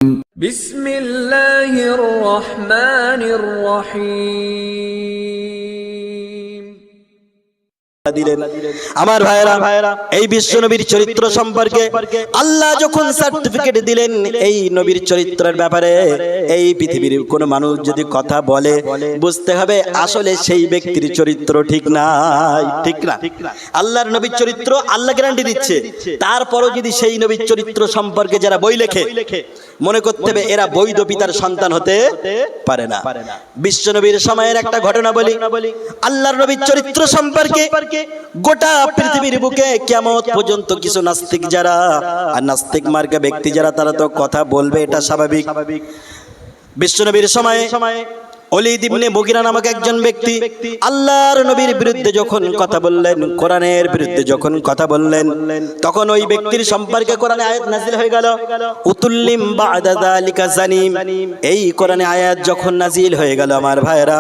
বিসমিল্লাহির রহমানির রহিম। আমার ভাইরা, এই বিশ্ব নবীর চরিত্র সম্পর্কে আল্লাহ যখন সার্টিফিকেট দিলেন এই নবীর চরিত্রের ব্যাপারে, এই পৃথিবীর কোন মানুষ যদি কথা বলে বুঝতে হবে আসলে সেই ব্যক্তির চরিত্র ঠিক নাই, ঠিক না? আল্লাহর নবীর চরিত্র আল্লাহ গ্যারান্টি দিচ্ছে, তারপরও যদি সেই নবীর চরিত্র সম্পর্কে যারা বই লেখে মনে করতে হবে এরা বৈধ পিতার সন্তান হতে পারে না। বিশ্ব নবীর সময়ের একটা ঘটনা বলি। আল্লাহর নবীর চরিত্র সম্পর্কে গোটা পৃথিবীর বুকে কিয়ামত পর্যন্ত কিছু নাস্তিক যারা আর নাস্তিক মার্কা ব্যক্তি যারা তারা তো কথা বলবে, এটা স্বাভাবিক। বিশ্ব নবীর সময়ে ওলীদ ইবনে মুগীরা নামক একজন ব্যক্তি আল্লাহর নবীর বিরুদ্ধে যখন কথা বললেন, কোরআনের বিরুদ্ধে যখন কথা বললেন, তখন ওই ব্যক্তির সম্পর্কে কোরআনে আয়াত নাযিল হয়ে গেল, উতুল্লিম বা'দা যালিকা জানিম। এই কোরআনে আয়াত যখন নাযিল হয়ে গেল আমার ভাইরা,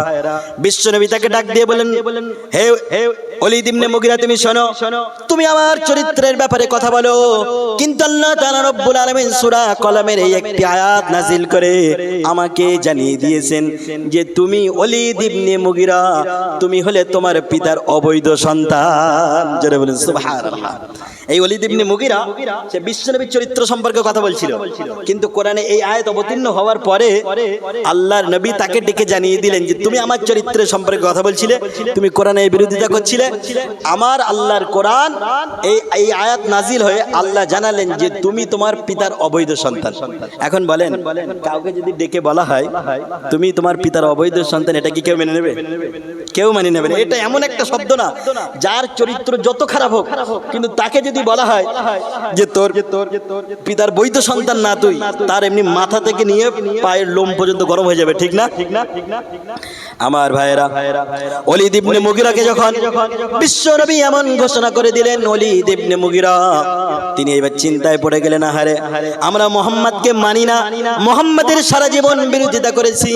বিশ্ব নবী তাকে ডাক দিয়ে বলেন, হে ওলীদ ইবনে মুগীরা, তুমি শোনো, তুমি আমার চরিত্রের ব্যাপারে কথা বলো, কিন্তু আল্লাহ তাআলা রব্বুল আলামিন সূরা কলমের এই একটি আয়াত নাযিল করে আমাকে জানিয়ে দিয়েছেন যে তুমি ওলীদ ইবনে মুগীরা, তুমি হলে তোমার পিতার অবৈধ সন্তান। জোরে বলেন সুবহানাল্লাহ। এই ওলীদ ইবনে মুগীরা সে বিশ্বনবীর চরিত্র সম্পর্কে কথা বলছিল, কিন্তু কোরআনে এই আয়াত অবতীর্ণ হওয়ার পরে আল্লাহর নবী তাকে ডেকে জানিয়ে দিলেন যে তুমি আমার চরিত্রের সম্পর্কে কথা বলছিলে, তুমি কোরআনের বিরোধিতা করছিলে। আমার আল্লাহর কোরআন এই আয়াত নাজিল হয়ে আল্লাহ জানালেন যে তুমি তোমার পিতার অবৈধ সন্তান। এখন বলেন, কাউকে যদি ডেকে বলা হয় তুমি তোমার পিতার অবৈধ সন্তান, এটা কি কেউ মেনে নেবে? কেউ মেনে নেবে না। এটা এমন একটা শব্দ না, যার চরিত্র যত খারাপ হোক, কিন্তু তাকে যদি বলা হয় যে তোর পিতার বৈধ সন্তান না তুই, তার এমনি মাথা থেকে নিয়ে পায়ের লোম পর্যন্ত গরম হয়ে যাবে, ঠিক না? আমার ভাইরা, ওলীদ ইবনে মুগীরাকে যখন বিশ্ব নবী এমন ঘোষণা করে দিলেন, ওলীদ ইবনে মুগীরা তিনি এবার চিন্তায় পড়ে গেলেন, আহারে আমরা মুহাম্মদকে মানি না, মুহাম্মাদের সারা জীবন বিরোধিতা করেছি,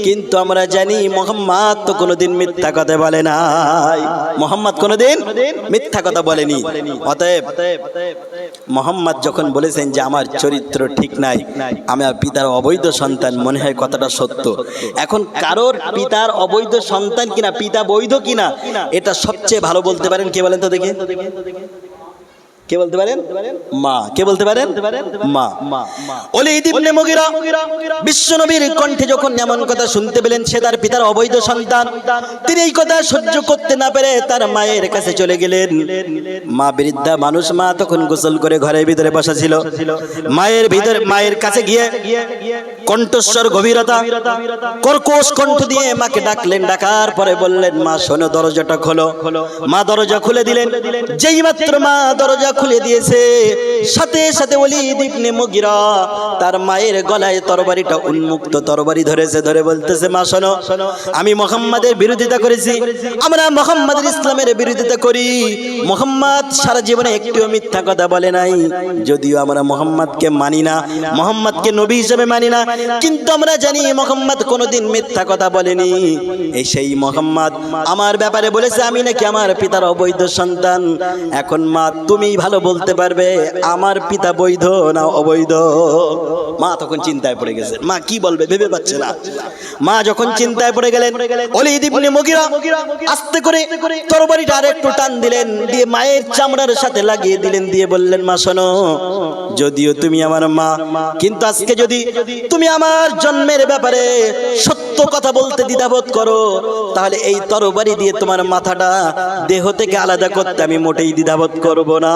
কিন্তু আমরা জানি মুহাম্মদ তো কোনোদিন মিথ্যা কথা বলে নাই, মুহাম্মদ কোনোদিন মিথ্যা কথা বলেনি। অতএব মুহাম্মদ যখন বলেছেন যে আমার চরিত্র ঠিক নাই, আমার পিতার অবৈধ সন্তান, মনে হয় কথাটা সত্য। এখন কারোর পিতার অবৈধ সন্তান কিনা, পিতা বৈধ কিনা, এটা সবচেয়ে ভালো বলতে পারেন কে বলেন তো দেখি? কে বলতে পারেন? মা। কে বলতে পারেন? মা। ওলীদ ইবনে মুগীরা বিশ্ব নবীর কণ্ঠে যখন এমন কথা শুনতে পেলেন সে তার পিতার অবৈধ সন্তান, তিনি এই কথা সহ্য করতে না পেরে তার মায়ের কাছে চলে গেলেন। মা বৃদ্ধা মানুষ, মা তখন গোসল করে ঘরের ভিতরে বসা ছিল। মায়ের কাছে গিয়ে কণ্ঠস্বর গভীরতা, কর্কশ কণ্ঠ দিয়ে মাকে ডাকলেন। ডাকার পরে বললেন, মা শোনো, দরজাটা খোলো। মা দরজা খুলে দিলেন। যেই মাত্র মা দরজা খুলে দিয়েছে, সাথে সাথে ওলীদ ইবনে মুগীরা তার মায়ের গলায় তরবারিটা উন্মুক্ত তরবারি ধরেছে, ধরে বলতেছে, মা শোনো, আমি মুহাম্মাদের বিরোধিতা করেছি, আমরা মুহাম্মাদের ইসলামের বিরোধিতা করি, মুহাম্মদ সারা জীবনে একটিও মিথ্যা কথা বলে নাই, যদিও আমরা মুহাম্মদকে মানি না, মুহাম্মদকে নবী হিসেবে মানি না, কিন্তু আমরা জানি মুহাম্মদ কোনোদিন মিথ্যা কথা বলেনি। এই সেই মুহাম্মদ আমার ব্যাপারে বলেছে আমি নাকি আমার পিতার অবৈধ সন্তান। এখন মা তুমি ভালো বলতে পারবে আমার পিতা বৈধ না অবৈধ? মা তখন চিন্তায় পড়ে গেছে, মা কি বলবে ভেবে পাচ্ছে না। মা যখন চিন্তায় পড়ে গেলেন, ওলীদ ইবনে মুগীরা আস্তে করে তরবারিটা আরেকটু টান দিলেন, দিয়ে মায়ের চামড়ার সাথে লাগিয়ে দিলেন, দিয়ে বললেন, মা শোনো, যদিও তুমি আমার মা, কিন্তু আজকে যদি তুমি আমার জন্মের ব্যাপারে সত্য কথা বলতে দ্বিধাবোধ করো, তাহলে এই তরবারি দিয়ে তোমার মাথাটা দেহ থেকে আলাদা করতে আমি মোটেই দ্বিধাবোধ করব না।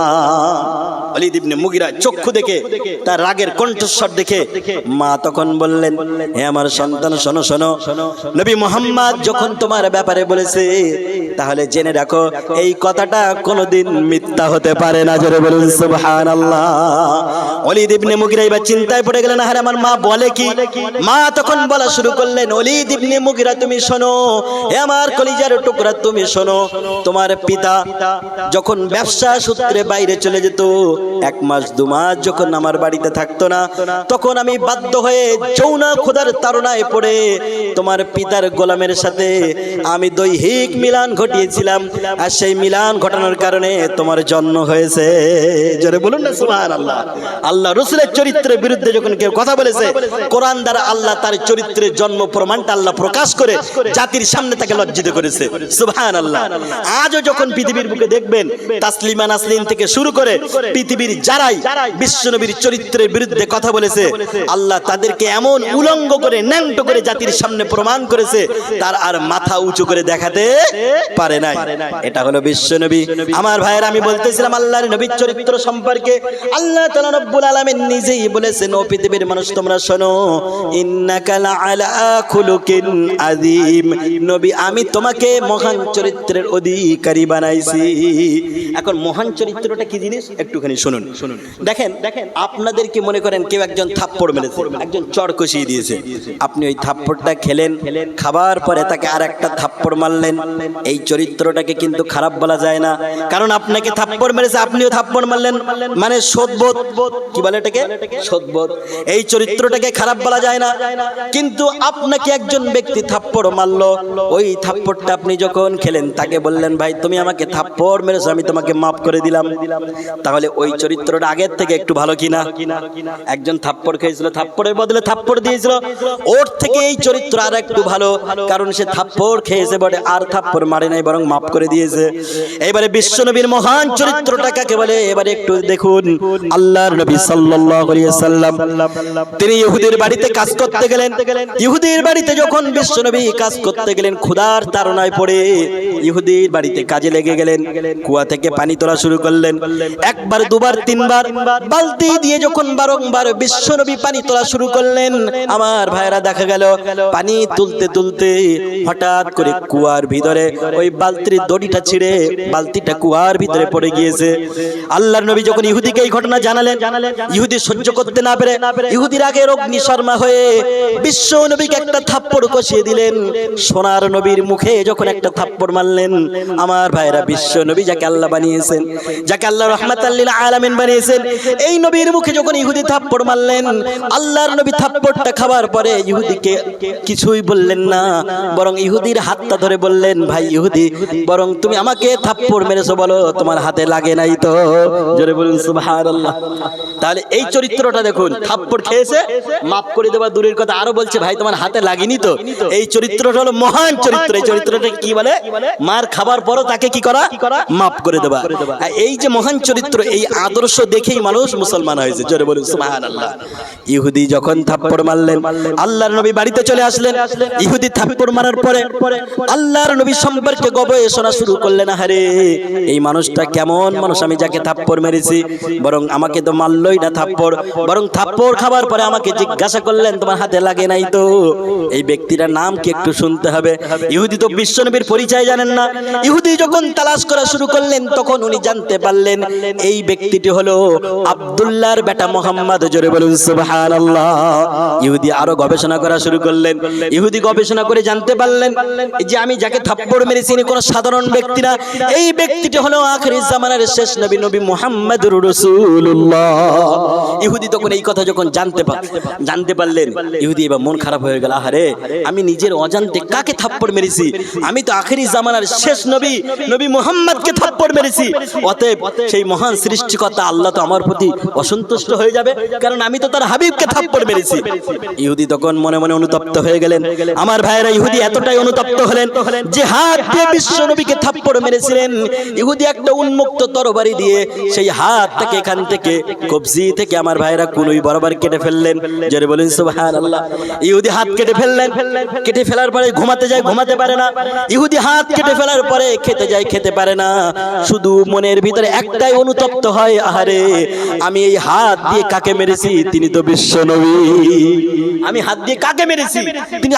ওলীদ ইবনে মুগীরা চক্ষু দেখে, তার রাগের কণ্ঠস্বর দেখে মা তখন বললেন, হে আমার সন্তান, শোনো শোনো, নবী মুহাম্মদ যখন তোমার ব্যাপারে বলেছে তাহলে জেনে রাখো এই কথাটা কোনোদিন মিথ্যা হতে পারে না। জোরে বলুন সুবহানাল্লাহ। ওলীদ ইবনে মুগীরা এবার চিন্তায় পড়ে গেলেন, আরে আমার মা বলে কি? মা তখন বলা শুরু করলেন, ওলীদ ইবনে মুগীরা তুমি শোনো, হে আমার কলিজার টুকরা তুমি শোনো, তোমার পিতা যখন ব্যবসা সূত্রে বাইরে বাইরে চলে যেত, 1 মাস 2 মাস যখন আমার বাড়িতে থাকতো না, তখন আমি বাধ্য হয়ে যৌনা খোদার তাড়নায় পড়ে তোমার পিতার গোলামের সাথে আমি দৈহিক মিলন ঘটিয়েছিলাম, আর সেই মিলন ঘটানোর কারণে তোমার জন্ম হয়েছে। জোরে বলুন না সুবহানাল্লাহ। আল্লাহ রাসূলের চরিত্রের বিরুদ্ধে যখন কেউ কথা বলেছে, কোরআন দ্বারা আল্লাহ তার চরিত্রের জন্ম প্রমাণটা আল্লাহ প্রকাশ করে জাতির সামনে তাকে লজ্জিত করেছে। সুবহানাল্লাহ। আজও যখন পৃথিবীর বুকে দেখবেন তাসলিমা নাসরিন থেকে শুরু করে পৃথিবীর যারাই বিশ্বনবীর চরিত্রের বিরুদ্ধে কথা বলেছে, আল্লাহ তাদেরকে এমন উলঙ্গ করে ন্যাংটো করে জাতির সামনে প্রমাণ করেছে, তার আর মাথা উঁচু করে দেখাতে পারে নাই। এটা হলো বিশ্বনবী। আমার ভাইয়েরা, আমি বলতেছিলাম আল্লাহর নবীর চরিত্র সম্পর্কে আল্লাহ তাআলা রব্বুল আলামিন নিজেই বলেছেন, ও পৃথিবীর মানুষ তোমরা শোনো, ইন্নাকা লাআলা খুলুকিন আযীম, নবী আমি তোমাকে মহান চরিত্রের অধিকারী বানাইছি। এখন মহান চরিত্রটা কি জিনিস একটুখানি শুনুন। দেখেন আপনাদের কি মনে করেন কেউ একজন থাপ্পড় মেরেছে, একজন চড় কষিয়ে দিয়েছে, আপনি ওই থাপ্পড়টা খেলেন, খাবার পরে তাকে আর একটা থাপ্পড় মারলেন, এই চরিত্রটাকে কিন্তু খারাপ বলা যায় না, কারণ আপনাকে থাপ্পড় মেরেছে আপনিও থাপ্পড় মারলেন, মানে শোধবোধ, কি বলে এটাকে, শোধবোধ। এই চরিত্রটাকে খারাপ বলা যায় না। কিন্তু আপনাকে একজন ব্যক্তি থাপ্পড় মারলো, ওই থাপ্পড়টা আপনি যখন খেলেন তাকে বললেন, ভাই তুমি আমাকে থাপ্পড় মেরেছো, আমি তোমাকে মাফ করে দিলাম, তাহলে ওই চরিত্রটা আগের থেকে একটু ভালো কিনা? একজন থাপ্পড় খেয়েছিল, থাপ্পড়ের বদলে থাপ্পড় দিয়েছিল, ওর থেকে এই চরিত্র আর একটু ভালো, কারণ সে থাপ্পড় খেয়েছে বলে আর থাপ্পড় মারে নাই, বরং মাফ করে দিয়েছে। এবারে বিশ্বনবীর মহান চরিত্রটা কাকে বলে এবারে একটু দেখুন। আল্লাহর নবী সাল্লাল্লাহু আলাইহি ওয়াসাল্লাম তিনি ইহুদির বাড়িতে কাজ করতে গেলেন। ইহুদির বাড়িতে যখন বিশ্বনবী কাজ করতে গেলেন, ক্ষুধার তাড়নায় পড়ে ইহুদির বাড়িতে কাজে লেগে গেলেন, কুয়া থেকে পানি তোলা শুরু করলেন, 1 বার 2 বার 3 বার বালতি দিয়ে যখন বারংবার বিশ্বনবী পানি তোলা শুরু করলেন, আমার ভাইরা দেখা গেল পানি তুলতে তুলতে হঠাৎ করে কুয়ার ভিতরে ওই বালতির দড়িটা ছিঁড়ে বালতিটা কুয়ার ভিতরে পড়ে গিয়েছে। আল্লাহর নবী যখন ইহুদিকে এই ঘটনা জানালেন, ইহুদি সহ্য করতে না পেরে ইহুদির আগে অগ্নিশর্মা হয়ে বিশ্বনবীকে একটা থাপ্পড় কষিয়ে দিলেন। সোনার নবীর মুখে যখন একটা থাপ্পড় মারলেন, আমার ভাইরা বিশ্বনবী যাকে আল্লাহ বানিয়েছেন, যাকে আল্লাহ রাহমাতাল লিল আলামিন বানিয়েছেন, এই নবীর মুখে যখন ইহুদি থাপ্পড় মারলেন, আল্লাহর নবী থাপ্পড়টা খাবার পরে ইহুদিকে কিছুই বললেন না, বরং ইহুদির হাতটা ধরে বললেন, ভাই ইহুদি, বরং তুমি আমাকে থাপ্পড় মেরেছো, বলো তোমার হাতে লাগে নাই তো? জোরে বলুন সুবহানাল্লাহ। তাহলে এই চরিত্রটা দেখুন, থাপ্পড় খেয়েছে মাফ করে দেওয়া দূরের কথা, আরো বলছে ভাই তোমার হাতে লাগেনি তো। এই চরিত্রটা হলো মহান চরিত্র। এই চরিত্রটা কি বলে? মার খাবার পরও তাকে কি করা? মাফ করে দেওয়া। এই যে মহান চরিত্র, এই আদর্শ দেখেই মানুষ মুসলমান হয়েছে। জোরে বলুন সুবহানাল্লাহ। ইহুদি যখন থাপ্পড় মারলেন, আল্লাহর নবী বাড়িতে চলে আসলেন। ইহুদি থাপ্পড় মারার পরে আল্লাহর নবী সম্পর্কে গবেষণা শুরু করলেন, আরে এই মানুষটা কেমন মানুষ, আমি যাকে থাপ্পড় মেরেছি, বরং আমাকে তো মারলই না থাপ্পড়, বরং থাপ্পড় খাবার পরে আমাকে জিজ্ঞাসা করলেন তোমার হাতে লাগে নাই তো? এই ব্যক্তিটার নাম কি একটু শুনতে হবে। ইহুদি তো বিশ্বনবীর পরিচয় জানেন না। ইহুদি যখন তালাশ করা শুরু করলেন, তখন উনি জানতে পারলেন এই ব্যক্তিটি হলো আব্দুল্লাহর বেটা মুহাম্মদ। জোরে বলুন সুবহানাল্লাহ। ইহুদি আরো গবেষণা করা শুরু করলেন। ইহুদি গবেষণা করে জানতে পারলেন যে আমি যাকে থাপ্পড় মেরেছি ইনি কোনো সাধারণ ব্যক্তি না, এই ব্যক্তিটি হলো আখিরি জামানার শেষ নবী, নবী মুহাম্মদুর রাসূলুল্লাহ। ইহুদি তখন এই কথা যখন জানতে পারলেন, ইহুদি এবার মন খারাপ হয়ে গেল, আরে আমি নিজের অজান্তে কাকে থাপ্পড় মেরেছি? আমি তো আখিরি জামানার শেষ নবী, নবী মুহাম্মদকে থাপ্পড় মেরেছি। অতএব সেই মহান সৃষ্টিকর্তা আল্লাহ তো আমার প্রতি অসন্তুষ্ট হয়ে যাবে, কারণ আমি তো তার হাবিবকে থাপ্পড় মেরেছি। ইহুদি তখন মনে মনে অনুতপ্ত হয়ে গেলেন। আমার ভাইয়েরা, ইহুদি এতটাই অনুতপ্ত হলেন যে হাত দিয়ে বিশ্ব নবীকে থাপ্পড় মেরেছিলেন, ইহুদি একটা উন্মুক্ত তরবারি দিয়ে সেই হাতটাকে এখান থেকে কবজি থেকে আমার ভাইয়েরা কুনুই বরাবর কেটে ফেললেন। জোরে বলুন সুবহানাল্লাহ। ইহুদি হাত কেটে ফেললেন। কেটে ফেলার পরে ঘুমাতে যায়, ঘুমাতে পারে না। ইহুদি হাত কেটে ফেলার পরে খেতে যায়, খেতে পারে না। শুধু মনের ভিতরে একটাই অনুতপ্ত হয়, আহারে আমি এই হাত দিয়ে কাকে মেরেছি? তিনি তো বিশ্ব নবী। আমি হাত দিয়ে কাকে মেরেছি?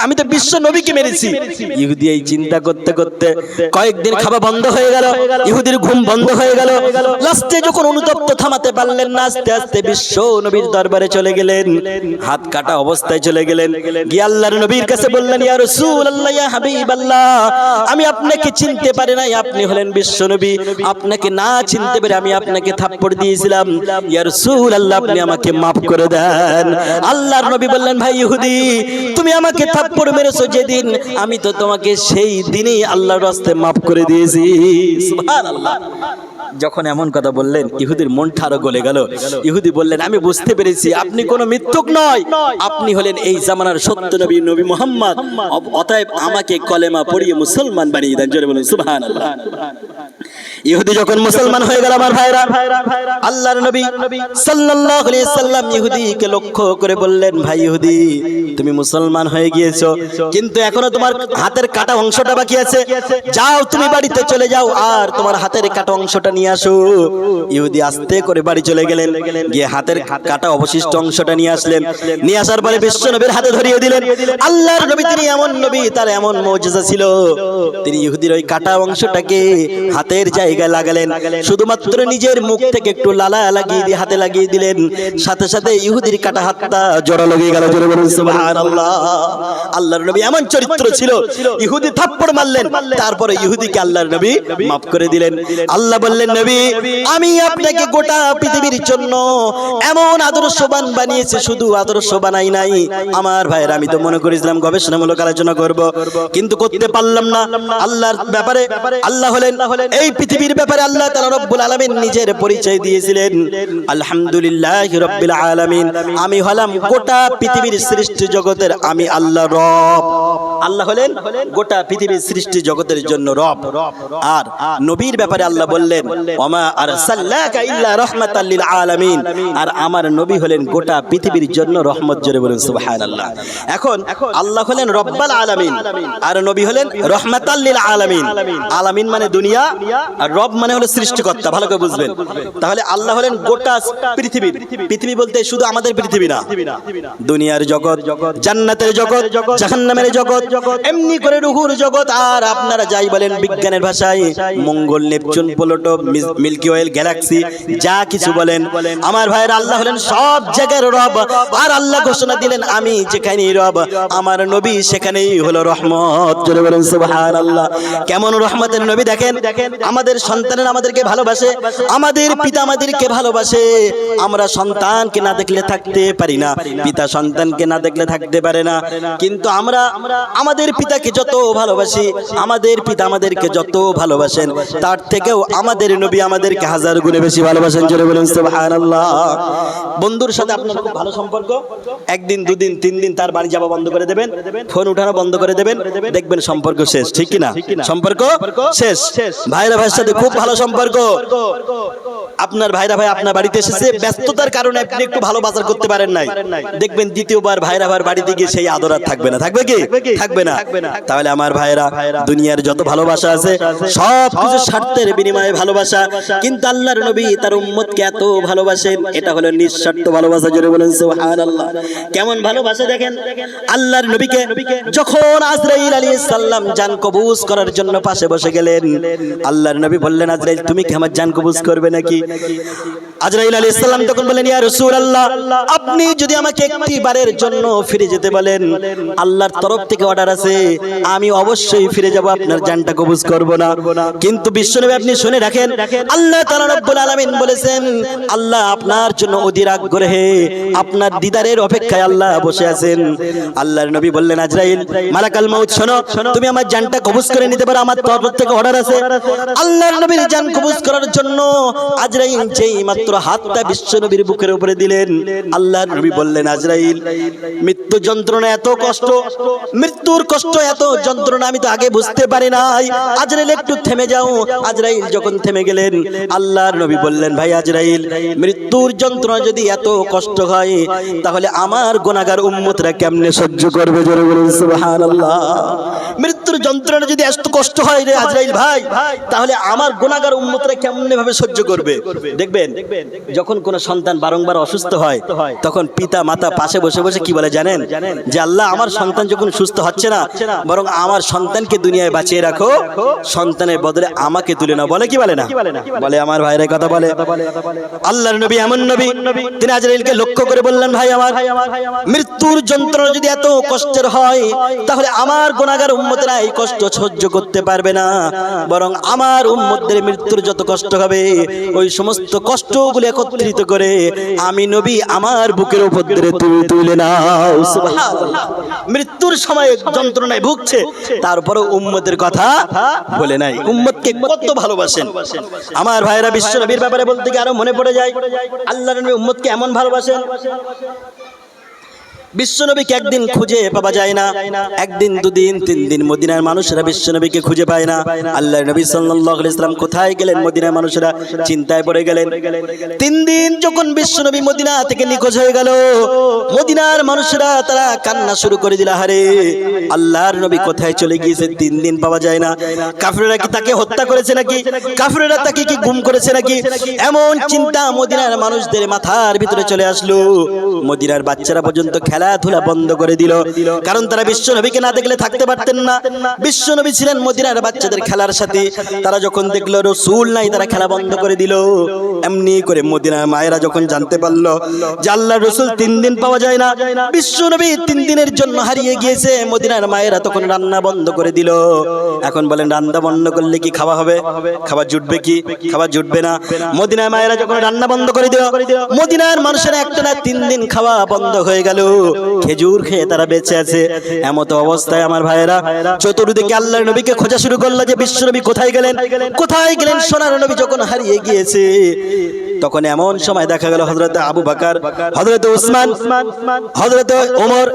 আমি তো বিশ্ব নবীকে মেরেছি। ইহুদি এই চিন্তা করতে করতে কয়েকদিন খাওয়া বন্ধ হয়ে গেল, ইহুদির ঘুম বন্ধ হয়ে গেল। লাস্টে যখন অনুতপ্ত থামাতে পারলেন না, আস্তে আস্তে বিশ্ব নবীর দরবারে চলে গেলেন, হাত কাটা অবস্থায় চলে গেলেন। গিয়ে আল্লাহর নবীর কাছে বললেন, ইয়া রাসূলুল্লাহ, ইয়া হাবিবাল্লাহ, আমি আপনাকে চিনতে পারি নাই, আপনি হলেন বিশ্ব নবী, আপনাকে না চিনতে থাকতে পারে আমি আপনাকে থাপ্পড় দিয়েছিলাম, ইয়া রাসূলুল্লাহ আপনি আমাকে maaf করে দেন। আল্লাহর নবী বললেন, ভাই ইহুদি তুমি আমাকে থাপ্পড় মেরেছো যেদিন, আমি তো তোমাকে সেই দিনই আল্লাহর রাস্তায় maaf করে দিয়েছি। সুবহানাল্লাহ। যখন এমন কথা বললেন ইহুদির মনটা আরো গলে গেল। ইহুদি বললেন, আমি বুঝতে পেরেছি আপনি কোনো মিথ্যুক নয়, আপনি হলেন এই জামানার সত্য নবী, নবী মুহাম্মদ। অতএব আমাকে কলেমা পড়িয়ে মুসলমান বানিয়ে দেন। জোরে বলুন সুবহানাল্লাহ। ইহুদি যখন মুসলমান হয়ে গেল আমার ভাইরা, আল্লাহর নবী সাল্লাল্লাহু আলাইহি সাল্লাম ইহুদিকে লক্ষ্য করে বললেন, ভাই ইহুদি তুমি মুসলমান হয়ে গিয়েছো, কিন্তু এখনো তোমার হাতের কাটা অংশটা বাকি আছে, যাও তুমি বাড়িতে চলে যাও আর তোমার হাতের কাটা অংশটা নিয়ে আসো। ইহুদি আস্তে করে বাড়ি চলে গেলেন, গিয়ে হাতের কাটা অবশিষ্ট অংশটা নিয়ে আসলেন। নিয়ে আসার পরে বিশ্ব নবীর হাতে ধরিয়ে দিলেন। আল্লাহর নবী তিনি এমন নবী, তার এমন মুজিজা ছিল, তিনি ইহুদির ওই কাটা অংশটাকে হাতের জায়গায় লাগালেন, শুধুমাত্র নিজের মুখ থেকে একটু লালা লাগিয়ে দিয়ে হাতে লাগিয়ে দিলেন, সাথে সাথে ইহুদির কাটা হাতটা জোড়া লেগে গেল। জোরে বলুন সুবহানাল্লাহ। আল্লাহর নবী এমন চরিত্র ছিল, ইহুদি থাপ্পড় মারলেন, তারপরে ইহুদিকে আল্লাহর নবী maaf করে দিলেন। আল্লাহ বললেন, নবী আমি আপনাকে গোটা পৃথিবীর জন্য এমন আদর্শবান বানিয়েছে, শুধু আদর্শ বানাই নাই আমার ভাইয়ের, আমি তো মনে করেছিলাম গবেষণামূলক আলোচনা করব, কিন্তু করতে পারলাম না। আল্লাহর ব্যাপারে আল্লাহ হলেন, এই পৃথিবীর ব্যাপারে আল্লাহ তাআলা রব্বুল আলামিন নিজের পরিচয় দিয়েছিলেন, আলহামদুলিল্লাহি রাব্বিল আলামিন, আমি হলাম গোটা পৃথিবীর সৃষ্টি জগতের আমি আল্লাহ রব। আল্লাহ হলেন গোটা পৃথিবীর সৃষ্টি জগতের জন্য রব। আর নবীর ব্যাপারে আল্লাহ বললেন, ওমা আরসালনাকা ইল্লা রাহমাতাল লিল আলামিন, আর আমার নবী হলেন গোটা পৃথিবীর জন্য রহমত। জোরে বলুন সুবহানাল্লাহ। এখন আল্লাহ হলেন রব্বাল আলামিন আর নবী হলেন রহমাতাল লিল আলামিন। আলামিন মানে দুনিয়া আর রব মানে হলো সৃষ্টিকর্তা, ভালো করে বুঝবেন। তাহলে আল্লাহ হলেন গোটা পৃথিবীর, পৃথিবী বলতে শুধু আমাদের পৃথিবী না, দুনিয়ার জগৎ, জান্নাতের জগৎ, জাহান্নামের জগৎ, এমনি করে রুহুর জগৎ, আর আপনারা যাই বলেন বিজ্ঞানের ভাষায় মঙ্গল, Neptune, Pluto, Milky Way, galaxy, যা কিছু বলেন আমার ভাইয়ের, আল্লাহ হলেন সব জায়গার রব। আর আল্লাহ ঘোষণা দিলেন, আমি যেখানেই রব আমার নবী সেখানেই হলো রহমত। জোরে বলেন সুবহানাল্লাহ। কেমন রহমতের নবী দেখেন, আমাদের সন্তানেরা আমাদেরকে ভালোবাসে, আমাদের পিতা আমাদেরকে ভালোবাসে। আমরা সন্তানকে না দেখলে থাকতে পারি না, পিতা সন্তানকে না দেখলে থাকতে পারে না, কিন্তু আমরা আমাদের পিতাকে যত ভালোবাসি, আমাদের পিতা আমাদেরকে যত ভালোবাসেন, তার থেকেও আমাদের নবী আমাদেরকে হাজার গুণে বেশি ভালোবাসেন। জোরে বলুন সুবহানাল্লাহ। বন্ধুর সাথে আপনার খুব ভালো সম্পর্ক, একদিন দুদিন তিন দিন তার বাড়ি যাওয়া বন্ধ করে দেবেন, ফোন উঠানো বন্ধ করে দেবেন, দেখবেন সম্পর্ক শেষ। ঠিক কি না? সম্পর্ক শেষ। ভাইরা ভাইয়ের সাথে খুব ভালো সম্পর্ক, আপনার ভাইরা ভাই আপনার বাড়িতে এসেছে, ব্যস্ততার কারণে আপনি একটু ভালো বাজার করতে পারেন নাই, দেখবেন দ্বিতীয়বার ভাইরা ভাইয়ের বাড়িতে গিয়ে সেই আদর আর থাকবে না। থাকবে কি? থাকবে না। তাহলে আমার ভাইরা, দুনিয়ার যত ভালোবাসা আছে সব কিছু স্বার্থের বিনিময়ে ভালোবাসা, কিন্তু আল্লাহর নবী তার উম্মতকে এত ভালোবাসেন, এটা হলো নিঃস্বার্থ ভালোবাসা। জোরে বলেন সুবহানাল্লাহ। কেমন ভালোবাসা দেখেন আল্লাহর নবীকে, যখন আজরাইল আলাইহিস সালাম জান কবজ করার জন্য পাশে বসে গেলেন, আল্লাহর নবী বললেন, আজরাইল তুমি কি আমার জান কবজ করবে নাকি? আজরাইল আলাইহিস সালাম তখন বললেন, ইয়া রাসূলুল্লাহ আপনি যদি আমাকে একটি বারের জন্য ফিরে যেতে বলেন, আল্লাহর তরফ থেকে অর্ডার আছে, আমি অবশ্যই ফিরে যাব, আপনার জানটা কবজ করব না। কিন্তু বিশ্বনবী আপনি শুনে রাখেন, আল্লাহ তাআলা রব্বুল আলামিন বলেছেন, আল্লাহ আপনার জন্য অধীর আগ্রহে আপনার দিদারের অপেক্ষায় আল্লাহ বসে আছেন। আল্লাহর নবী বললেন, আজরাইল মালাকাল মাউত শোনো, তুমি আমার জানটা কবজ করে নিতে পারো, আমার তরফ থেকে অর্ডার আছে। আল্লাহর নবীর জান কবজ করার জন্য আজরাইল যেই মাত্র হাতটা বিশ্বনবীর বুকের উপরে দিলেন, আল্লাহর নবী বললেন, আজরাইল মৃত্যু যন্ত্রণা এত কষ্ট, মৃত্যুর কষ্ট এত যন্ত্রণা আমি তো আগে বুঝতে পারি নাই, আজরাইল একটু থেমে যাও। আজরাইল যখন থেমে গেলেন, আল্লাহর নবী বললেন, ভাই আজরাইল মৃত্যুর যন্ত্রণা যদি এত কষ্ট হয়, তাহলে আমার গুনাহগার উম্মতরা কেমনে সহ্য করবে? জোরে বলুন সুবহানাল্লাহ। মৃত্যুর যন্ত্রণা যদি এত কষ্ট হয় রে আজরাইল ভাই, তাহলে আমার গুনাহগার উম্মতরা কেমনে ভাবে সহ্য করবে? দেখবেন যখন কোন সন্তান বারংবার অসুস্থ হয়, তখন পিতা মাতা পাশে বসে বসে কি বলে জানেন? যে আল্লাহ আমার সন্তান যখন সুস্থ হচ্ছে না, বরং আমার সন্তানকে দুনিয়ায় বাঁচিয়ে রাখো, সন্তানের বদলে আমাকে তুলে নাও। বলে কি বলে না? বলে আমার ভাইরা কথা বলে। আল্লাহর নবী এমন নবী, তিনি আজরাইলকে লক্ষ্য করে বললেন, ভাই আমার মৃত্যুর যন্ত্রণা যদি এত কষ্টের হয়, তাহলে আমার গুনাহগার উম্মতরা এই কষ্ট সহ্য করতে পারবে না, বরং আমার উম্মতদের মৃত্যুর যত কষ্ট হবে ওই সমস্ত কষ্টগুলো একত্রিত করে আমি নবী আমার বুকের উপর ধরে তুলে নাও। সুবহানাল্লাহ। মৃত্যুর সময় যন্ত্রণায় ভুগছে, তারপরে উম্মতের কথা বলে নাই। উম্মতকে কত ভালোবাসেন আমার ভাইরা। বিশ্ব নবীর ব্যাপারে বলতে গিয়ে আরো মনে পড়ে যায়, আল্লাহর নবী উম্মতকে এমন ভালোবাসেন, বিশ্বনবীকে একদিন খুঁজে পাওয়া যায় না, একদিন দুদিন তিন দিন মদিনার মানুষেরা বিশ্বনবীকে খুঁজে পায় না। আল্লাহর নবী সাল্লাল্লাহু আলাইহি ওয়াসাল্লাম কোথায় গেলেন? মদিনার মানুষেরা চিন্তায় পড়ে গেলেন। তিন দিন যখন বিশ্বনবী মদিনা থেকে নিখোঁজ হয়ে গেল, মদিনার মানুষেরা তারা কান্না শুরু করে দিল, আরে আল্লাহর নবী কোথায় চলে গিয়েছে? তিন দিন পাওয়া যায় না। কাফিররা কি তাকে হত্যা করেছে নাকি? কাফিররা তাকে কি গুম করেছে নাকি? এমন চিন্তা মদিনার মানুষদের মাথার ভিতরে চলে আসলো। মদিনার বাচ্চারা পর্যন্ত খেলাধুলা বন্ধ করে দিল, কারণ তারা বিশ্ব নবীকে না দেখলে থাকতে পারতেন না। বিশ্ব নবী ছিলেন মদিনার বাচ্চাদের খেলার সাথে। তারা যখন দেখলো রাসূল নাই, তারা খেলা বন্ধ করে দিল। এমনি করে মদিনার মায়েরা যখন জানতে পারলো যে আল্লাহর রাসূল তিন দিন পাওয়া যায় না, বিশ্ব নবী তিন দিনের জন্য হারিয়ে গিয়েছে, মদিনার মায়েরা তখন রান্না বন্ধ করে দিল। এখন বলেন রান্না বন্ধ করলে কি খাওয়া হবে? খাবার জুটবে কি? খাবার জুটবে না। মদিনার মায়েরা যখন রান্না বন্ধ করে দিল, মদিনার মানুষেরা একটা না তিন দিন খাওয়া বন্ধ হয়ে গেল। খেজুর খেয়ে তারা বেঁচে আছে। এমত অবস্থায় আমার ভাইয়েরা চতুর্দিকে আল্লাহর নবীকে খোঁজা শুরু করলো যে বিশ্ব নবী কোথায় গেলেন, কোথায় গেলেন? সোনার নবী যখন হারিয়ে গিয়েছে, তখন এমন সময় দেখা গেল হযরতে আবু বকর, হযরতে উসমান, হযরতে ওমর,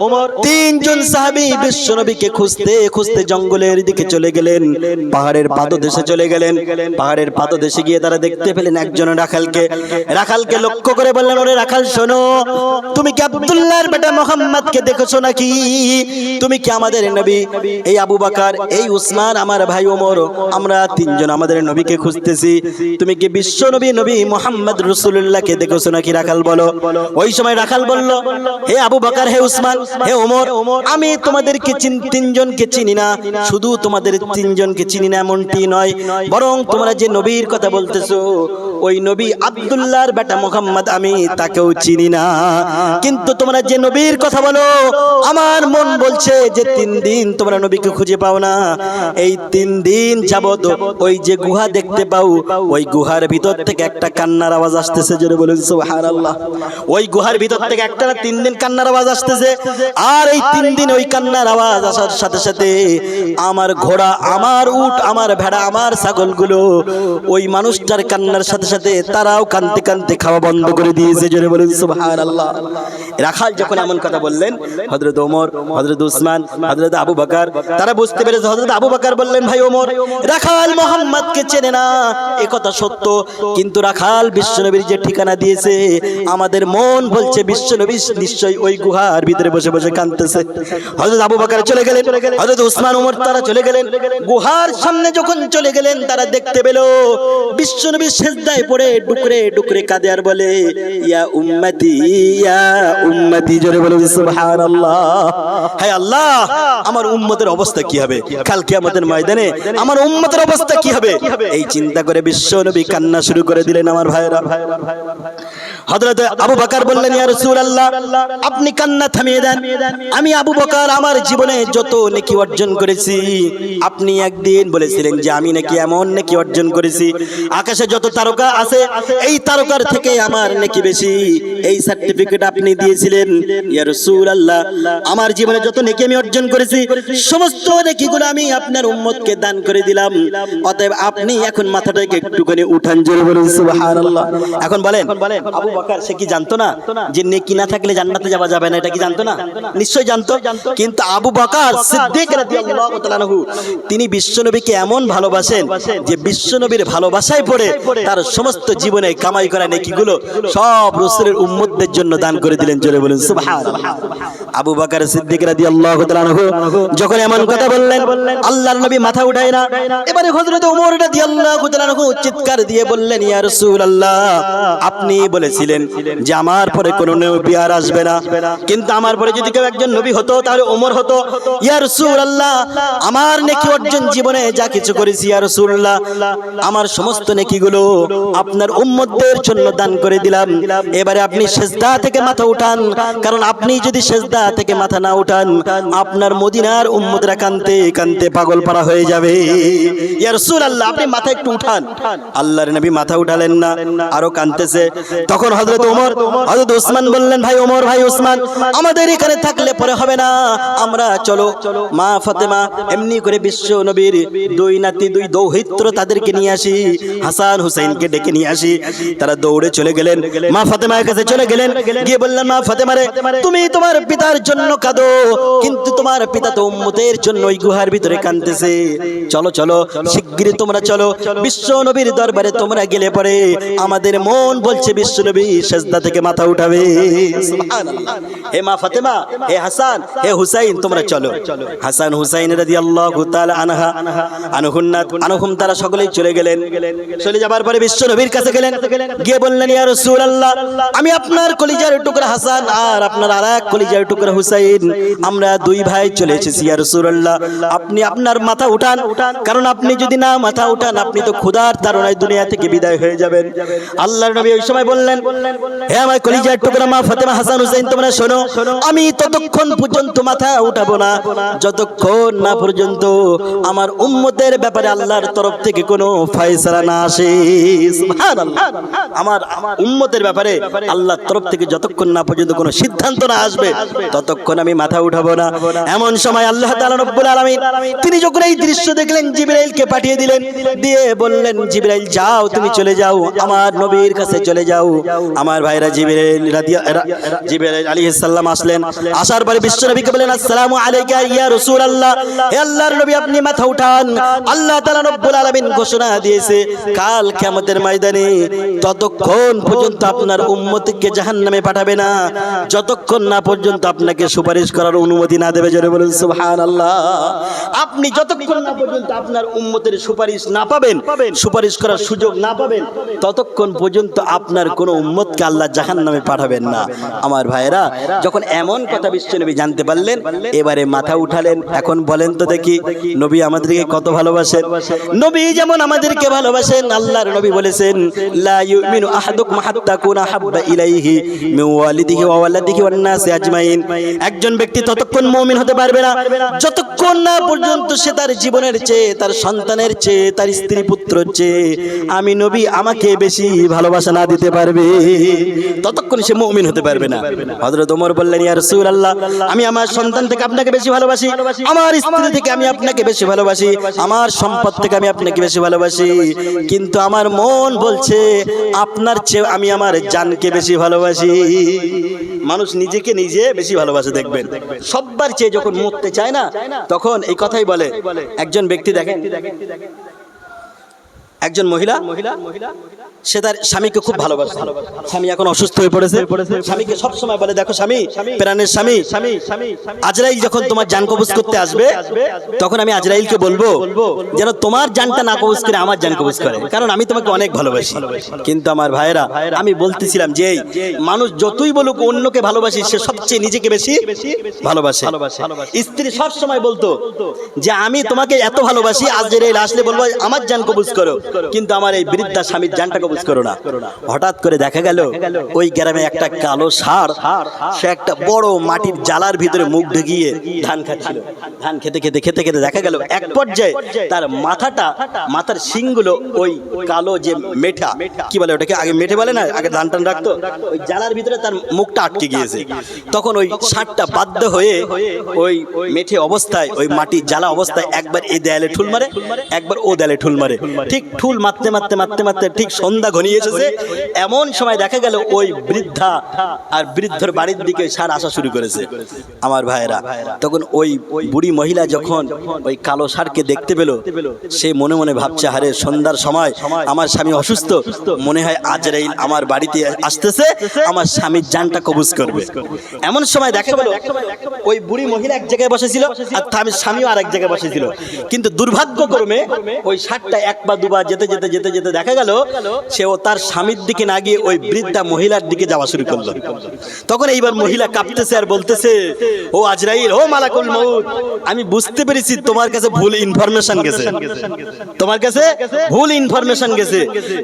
তিনজন সাহাবী বিশ্ব নবীকে খুঁজতে খুঁজতে জঙ্গলের দিকে চলে গেলেন, পাহাড়ের পাদদেশে চলে গেলেন। পাহাড়ের পাদদেশে গিয়ে তারা দেখতে পেলেন একজন রাখালকে লক্ষ্য করে বললেন, ওরে রাখাল শোনো, তুমি কি আব্দুল্লাহর বেটা মুহাম্মদকে দেখেছো নাকি? তুমি কি আমাদের নবী? এই আবু বকর, এই উসমান, আমার ভাই ওমর, আমরা তিনজন আমাদের নবীকে খুঁজতেছি। তুমি কি বিশ্ব নবী মুহাম্মদ রাসূলুল্লাহকে দেখেছো নাকি? রাখাল বলো। ওই সময় রাখাল বলল, হে আবু বকর, হে উসমান, হে ওমর, আমি তোমাদেরকে তিনজনকে চিনি না। শুধু তোমাদের তিনজনকে চিনি না এমনটি নয়, বরং তোমরা যে নবীর কথা বলতেছো ওই নবী আব্দুল্লাহর বেটা মুহাম্মদ, আমি তাকেও চিনি না। কিন্তু তোমরা যে নবীর কথা বলো, আমার মন বলছে যে তিন দিন তোমরা নবীকে খুঁজে পাও না। এই তিন দিন যাবত ওই যে গুহা দেখতে পাও, ওই গুহার ভিতর থেকে একটা কান্নার আওয়াজ আসতেছে। জোরে বলুন সুবহানাল্লাহ। ওই গুহার ভিতর থেকে একটা না তিন দিন কান্নার আওয়াজ আসতেছে। আর এই তিন দিন ওই কান্নার আওয়াজ আসার সাথে সাথে আমার ঘোড়া, আমার উট, আমার ভেড়া, আমার ছাগলগুলো ওই মানুষটার কান্নার সাথে সাথে তারাও কাঁদতে কাঁদতে খাওয়া বন্ধ করে দিয়েছে। জোরে বলুন সুবহানাল্লাহ। রাখাল যখন এমন কথা বললেন, হযরত ওমর, হযরত উসমান, হযরত আবু বকর তারা বুঝতে পেরেছে। হযরত আবু বকর বললেন, ভাই ওমর, রাখাল মুহাম্মদকে চেনে না, এ কথা সত্য, কিন্তু রাখাল বিশ্বনবীর যে ঠিকানা দিয়েছে, আমাদের মন বলছে বিশ্বনবী নিশ্চয়ই ওই গুহার ভিতরে বসে বসে কাঁদতেছে। হযরত আবু বকর চলে গেলেন, হযরত উসমান, ওমর তারা চলে গেলেন। গুহার সামনে যখন চলে গেলেন, তারা দেখতে পেল বিশ্বনবী সিজদায় পড়ে ডুকরে ডুকরে কাঁদে আর বলে, ইয়া উম্মতি, ইয়া উম্মতি। জোরে বলুন সুবহানাল্লাহ। হে আল্লাহ, আমার উম্মতের অবস্থা কি হবে কাল কিয়ামতের ময়দানে? আমার উম্মতের অবস্থা কি হবে? এই চিন্তা করে বিশ্বনবী কান্না শুরু করে দিলেন। আমার ভাইরা, হযরত আবু বকর বললেন, ইয়া রাসূলুল্লাহ, আপনি কান্না থামিয়ে দেন। আমি আবু বকর আমার জীবনে যত নেকি অর্জন করেছি, আপনি একদিন বলেছিলেন যে আমি নাকি এমন নেকি অর্জন করেছি, আকাশে যত তারকা আছে এই তারকার থেকে আমার নেকি বেশি। এই সার্টিফিকেট আপনি দিয়েছিলেন। ইয়া রাসূলুল্লাহ, আমার জীবনে যত নেকি আমি অর্জন করেছি, সমস্ত নেকিগুলো আমি আপনার উম্মতকে দান করে দিলাম। অতএব আপনি এখন মাথাটাকে একটুখানি উঠান। জোরে বলুন সুবহানাল্লাহ। এখন বলেন, আবু বকর সে কি জানতো না যে নেকি না থাকলে জান্নাতে যাওয়া যাবে না? এটা কি জানতো না? নিশ্চয়ই জানতো। কিন্তু আবু বকর সিদ্দিক রাদিয়াল্লাহু তাআলা আনহু তিনি বিশ্বনবীকে এমন ভালোবাসেন যে বিশ্বনবীর ভালোবাসায় পড়ে তার সমস্ত জীবনে কামাই করা নেকিগুলো সব রাসূলের উম্মতদের জন্য দান করে দিলেন। জোরে বলুন সুবহানাল্লাহ। আবু বকর সিদ্দিক রাদিয়াল্লাহু তাআলা আনহু যখন এমন কথা বললেন, আল্লাহর নবী মাথা উঠায় না। এবারে হযরত ওমর রাদিয়াল্লাহু তাআলা আনহু চিৎকার দিয়ে বললেন, ইয়া রাসূলুল্লাহ, আপনি বলেছেন করেছিলেন যে আমার পরে কোনো নবী আর আসবে না, কিন্তু আমার পরে যদি কেউ একজন নবী হতো তাহলে ওমর হতো। ইয়া রাসূলুল্লাহ, আমার নেকি অর্জন জীবনে যা কিছু করেছি ইয়া রাসূলুল্লাহ, আমার সমস্ত নেকিগুলো আপনার উম্মতদের জন্য দান করে দিলাম। এবারে আপনি সিজদা থেকে মাথা উঠান, কারণ আপনি যদি সিজদা থেকে মাথা না উঠান আপনার মদিনার উম্মতরা কানতে কানতে পাগল পারা হয়ে যাবে। ইয়া রাসূলুল্লাহ, আপনি মাথা একটু উঠান। আল্লাহর নবী মাথা উঠালেন না, আরো কানতেছে। তখন হযরত ওমর, হযরত উসমান বললেন, ভাই ওমর, ভাই উসমান, আমাদের এখানে থাকলে পরে হবে না, আমরা চলো মা ফাতেমা এমনি করে বিশ্ব নবীর দুই নাতি, দুই দৌহিত্র তাদেরকে নিয়ে আসি, হাসান হুসাইনকে ডেকে নিয়ে আসি। তারা দৌড়ে চলে গেলেন, মা ফাতেমার কাছে চলে গেলেন, গিয়ে বললেন, মা ফাতেমা রে, তুমি তোমার পিতার জন্য কাঁদো, কিন্তু তোমার পিতা তো উম্মতের জন্য ওই গুহার ভিতরে কাঁদতেছে। চলো চলো, শিগগিরই তোমরা চলো, বিশ্ব নবীর দরবারে তোমরা গেলে পরে আমাদের মন বলছে বিশ্ব নবী সিজদা থেকে মাথা উঠাবে। সুবহানাল্লাহ। হে মা ফাতেমা, হে হাসান, হে হুসাইন, তোমরা চলো। হাসান হুসাইন রাদিয়াল্লাহু তাআলা আনহুম তারা সকলেই চলে গেলেন। চলে যাবার পরে বিশ্ব নবীর কাছে গেলেন, গিয়ে বললেন, ইয়া রাসূলুল্লাহ, আমি আপনার কলিজার টুকরা হাসান আর আপনার আরেক কলিজার টুকরা হুসাইন, আমরা দুই ভাই চলে এসেছি। ইয়া রাসূলুল্লাহ, আপনি আপনার মাথা উঠান, কারণ আপনি যদি না মাথা উঠান আপনি তো ক্ষুধার তাড়নায় দুনিয়া থেকে বিদায় হয়ে যাবেন। আল্লাহর নবী ওই সময় বললেন, হে আমার কলিজার টুকরা মা ফাতেমা, হাসান হুসাইন, তোমরা শোনো, আমি ততক্ষণ পর্যন্ত মাথা উঠাবো না যতক্ষণ না পর্যন্ত আমার উম্মতের ব্যাপারে আল্লাহর তরফ থেকে কোনো ফয়সালা না আসে। সুবহানাল্লাহ। আমার উম্মতের ব্যাপারে আল্লাহর তরফ থেকে যতক্ষণ না পর্যন্ত কোনো সিদ্ধান্ত না আসবে ততক্ষণ আমি মাথা উঠাবো না। এমন সময় আল্লাহ তাআলা রব্বুল আলামিন তিনি যখন এই দৃশ্য দেখলেন, জিবরাইলকে পাঠিয়ে দিলেন, দিয়ে বললেন, জিবরাইল যাও, তুমি চলে যাও, আমার নবীর কাছে চলে যাও। আমার ভাইরা জিবরাইল আলাইহিস সালাম আসলেন, আসার পরে বিশ্ব নবীকে বললেন, আসসালামু আলাইকা ইয়া রাসূলুল্লাহ, হে আল্লাহর নবী আপনি মাথা উঠান। আল্লাহ তাআলা রব্বুল আলামিন ঘোষণা দিয়েছে, কাল কিয়ামতের ময়দানে ততক্ষণ পর্যন্ত আপনার উম্মতকে জাহান্নামে পাঠাবে না যতক্ষণ না পর্যন্ত আপনাকে সুপারিশ করার অনুমতি না দেবে। জোরে বলুন সুবহানাল্লাহ। আপনি যতক্ষণ না পর্যন্ত আপনার উম্মতের সুপারিশ না পাবেন, সুপারিশ করার সুযোগ না পাবেন, ততক্ষণ পর্যন্ত আপনার কোন উম্মতকে আল্লাহ জাহান্নামে পাঠাবেন না। আমার ভাইরা, যখন এমন কথা বিশ্বনবী জানতে পারলেন, এবারে মাথা উঠালেন। এখন বলেন তো দেখি, নবী আমাদেরকে কত ভালোবাসেন? নবী যেমন আমাদেরকে ভালোবাসেন, আল্লাহর নবী বলেছেন, লা ইউমিনু আহাদুকুম হাত্তা কুনা হাব্বা ইলাইহি মিন ওয়ালিদিহি ওয়া ওয়ালাদিহি ওয়ান নাসি আজমাইন। একজন ব্যক্তি ততক্ষণ মুমিন হতে পারবে না যতক্ষণ না পর্যন্ত সে তার জীবনের চেয়ে, তার সন্তানের চেয়ে, তার স্ত্রী পুত্রের চেয়ে আমি নবী আমাকে বেশি ভালোবাসা না দিতে পারবে, ততক্ষণ সে মুমিন হতে পারবে না। হযরত ওমর বললেন, ইয়া রাসূলুল্লাহ, আমি আমার সন্তান থেকে আপনাকে বেশি ভালোবাসি, আমার স্ত্রী থেকে আমি আপনাকে বেশি ভালোবাসি, আমার সম্পদ থেকে আমি আপনাকে বেশি ভালোবাসি, কিন্তু আমার মন বলছে আপনার চেয়ে আমি আমার জানকে বেশি ভালোবাসি। মানুষ নিজেকে নিজে বেশি ভালোবাসে। দেখবেন সবার চেয়ে যখন মরতে চায় না তখন এই কথাই বলে। একজন ব্যক্তি দেখেন, একজন মহিলা সে তার স্বামীকে খুব ভালোবাসে। স্বামী এখন অসুস্থ হয়ে পড়েছে, স্বামীকে সব সময় বলে, দেখো স্বামী, প্রাণের স্বামী, আজরাইল যখন তোমার জান কবজ করতে আসবে তখন আমি আজরাইলকে বলবো যেন তোমার জানটা না কবজ করে আমার জান কবজ করে, কারণ আমি তোমাকে অনেক ভালোবাসি। কিন্তু আমার ভাইরা, আমি বলতেছিলাম যে মানুষ যতই বলুক অন্যকে ভালোবাসি, সে সবচেয়ে নিজেকে বেশি ভালোবাসে। স্ত্রী সব সময় বলতো যে আমি তোমাকে এত ভালোবাসি, আজরাইল আসলে বলবো আমার জান কবজ করো, কিন্তু আমার এই বৃদ্ধা স্বামীর জানটা কবজ করো না। হঠাৎ করে দেখা গেল ওই গ্রামে একটা কালো ষাঁড়, সে একটা বড় মাটির জালার ভিতরে মুখ ঢুকিয়ে ধান খাচ্ছিল। ধান খেতে খেতে খেতে খেতে দেখা গেল এক পর্যায়ে তার মাথার শিংগুলো ওই কালো যে মেঠা, কি বলে ওটাকে, আগে মেঠে বলে না, আগে ধান টান রাখতো, ওই জালার ভিতরে তার মুখটা আটকে গিয়েছে। তখন ওই ষাঁড়টা বাধ্য হয়ে ওই মেঠে অবস্থায়, ওই মাটির জ্বালা অবস্থায় একবার এই দেয়ালে ঠুল মারে, একবার ও দেয়ালে ঠুল মারে। ঠিক ঠুল মারতে মারতে মারতে মারতে ঠিক সন্ধ্যা ঘনিয়ে এসেছে। এমন সময় দেখা গেল ওই বৃদ্ধা আর বৃদ্ধর বাড়ির দিকে ষাঁড় আসা শুরু করেছে। আমার ভাইরা, তখন ওই বুড়ি মহিলা যখন ওই কালো ষাঁড়কে দেখতে পেল, সে মনে মনে ভাবছে, আরে সন্ধ্যার সময় আমার স্বামী অসুস্থ, মনে হয় আজরাইল আমার বাড়িতে আসতেছে, আমার স্বামীর জানটা কবজ করবে। এমন সময় দেখা গেল ওই বুড়ি মহিলা এক জায়গায় বসেছিল আর তার স্বামীও আর এক জায়গায় বসেছিল, কিন্তু দুর্ভাগ্যক্রমে ওই ষাঁড়টা এক বা দুবার যেতে যেতে যেতে যেতে দেখা গেল সেও তার স্বামীর দিকে না গিয়ে ওই বৃদ্ধা মহিলার দিকে যাওয়া শুরু করলো। তখন এইবার মহিলা কাঁপতেছে আর বলতেছে, ও আজরাইল, ও মালাকুল মউত, আমি বুঝতে পেরেছি তোমার কাছে ভুল ইনফরমেশন গেছে, তোমার কাছে ভুল ইনফরমেশন গেছে,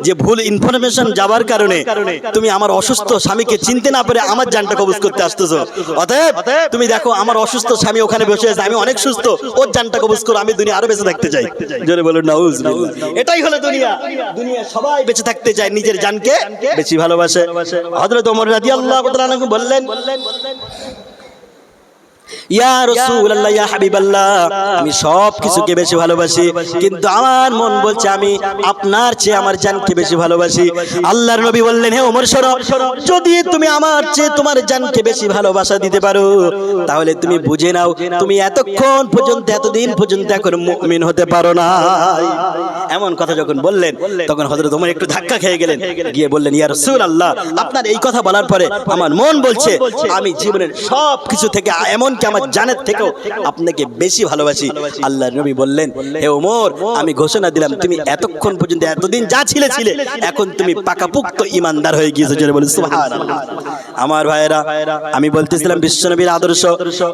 যে ভুল ইনফরমেশন যাবার কারণে তুমি আমার অসুস্থ স্বামীকে চিনতে না পারে আমার জানটা কবজ করতে আসতেছো। অতএব তুমি দেখো আমার অসুস্থ স্বামী ওখানে বসে আছে, আমি অনেক সুস্থ, ওর জানটা কবজ করো, আমি দুনিয়া আরো বেঁচে থাকতে চাই। জোরে বলুন নাউজুবিল্লাহ। এটাই হলো দুনিয়া, দুনিয়া সবাই বেঁচে থাকতে চায়, নিজের জানকে বেশি ভালোবাসে। হযরত ওমর রাদিয়াল্লাহু তাআলা আনহু বললেন, ইয়া রাসূলুল্লাহ, ইয়া হাবিবাল্লাহ, আমি সব কিছুকে বেশি ভালোবাসি, কিন্তু আমার মন বলছে আমি আপনার চেয়ে আমার জানকে বেশি ভালোবাসি। আল্লাহর নবী বললেন, হে ওমর শোনো, যদি তুমি আমার চেয়ে তোমার জানকে বেশি ভালোবাসা দিতে পারো তাহলে তুমি বুঝে নাও তুমি এতক্ষণ পর্যন্ত, এতদিন পর্যন্ত এখন মুমিন হতে পারো না। এমন কথা যখন বললেন তখন হযরত ওমর একটু ধাক্কা খেয়ে গেলেন, গিয়ে বললেন, ইয়া রাসূলুল্লাহ, আপনার এই কথা বলার পরে আমার মন বলছে আমি জীবনের সব কিছু থেকে, এমনকি আমার জানের থেকেও আপনাকে বেশি ভালোবাসি। আল্লাহর নবী বললেন, হে ওমর, আমি ঘোষণা দিলাম তুমি এতক্ষণ পর্যন্ত এতদিন যা ছিলে এখন তুমি পাকাপোক্ত ঈমানদার হয়ে গিয়েছো। জোরে বলুন সুবহানাল্লাহ। আমার ভাইয়েরা, আমি বলতেছিলাম বিশ্বনবীর আদর্শ,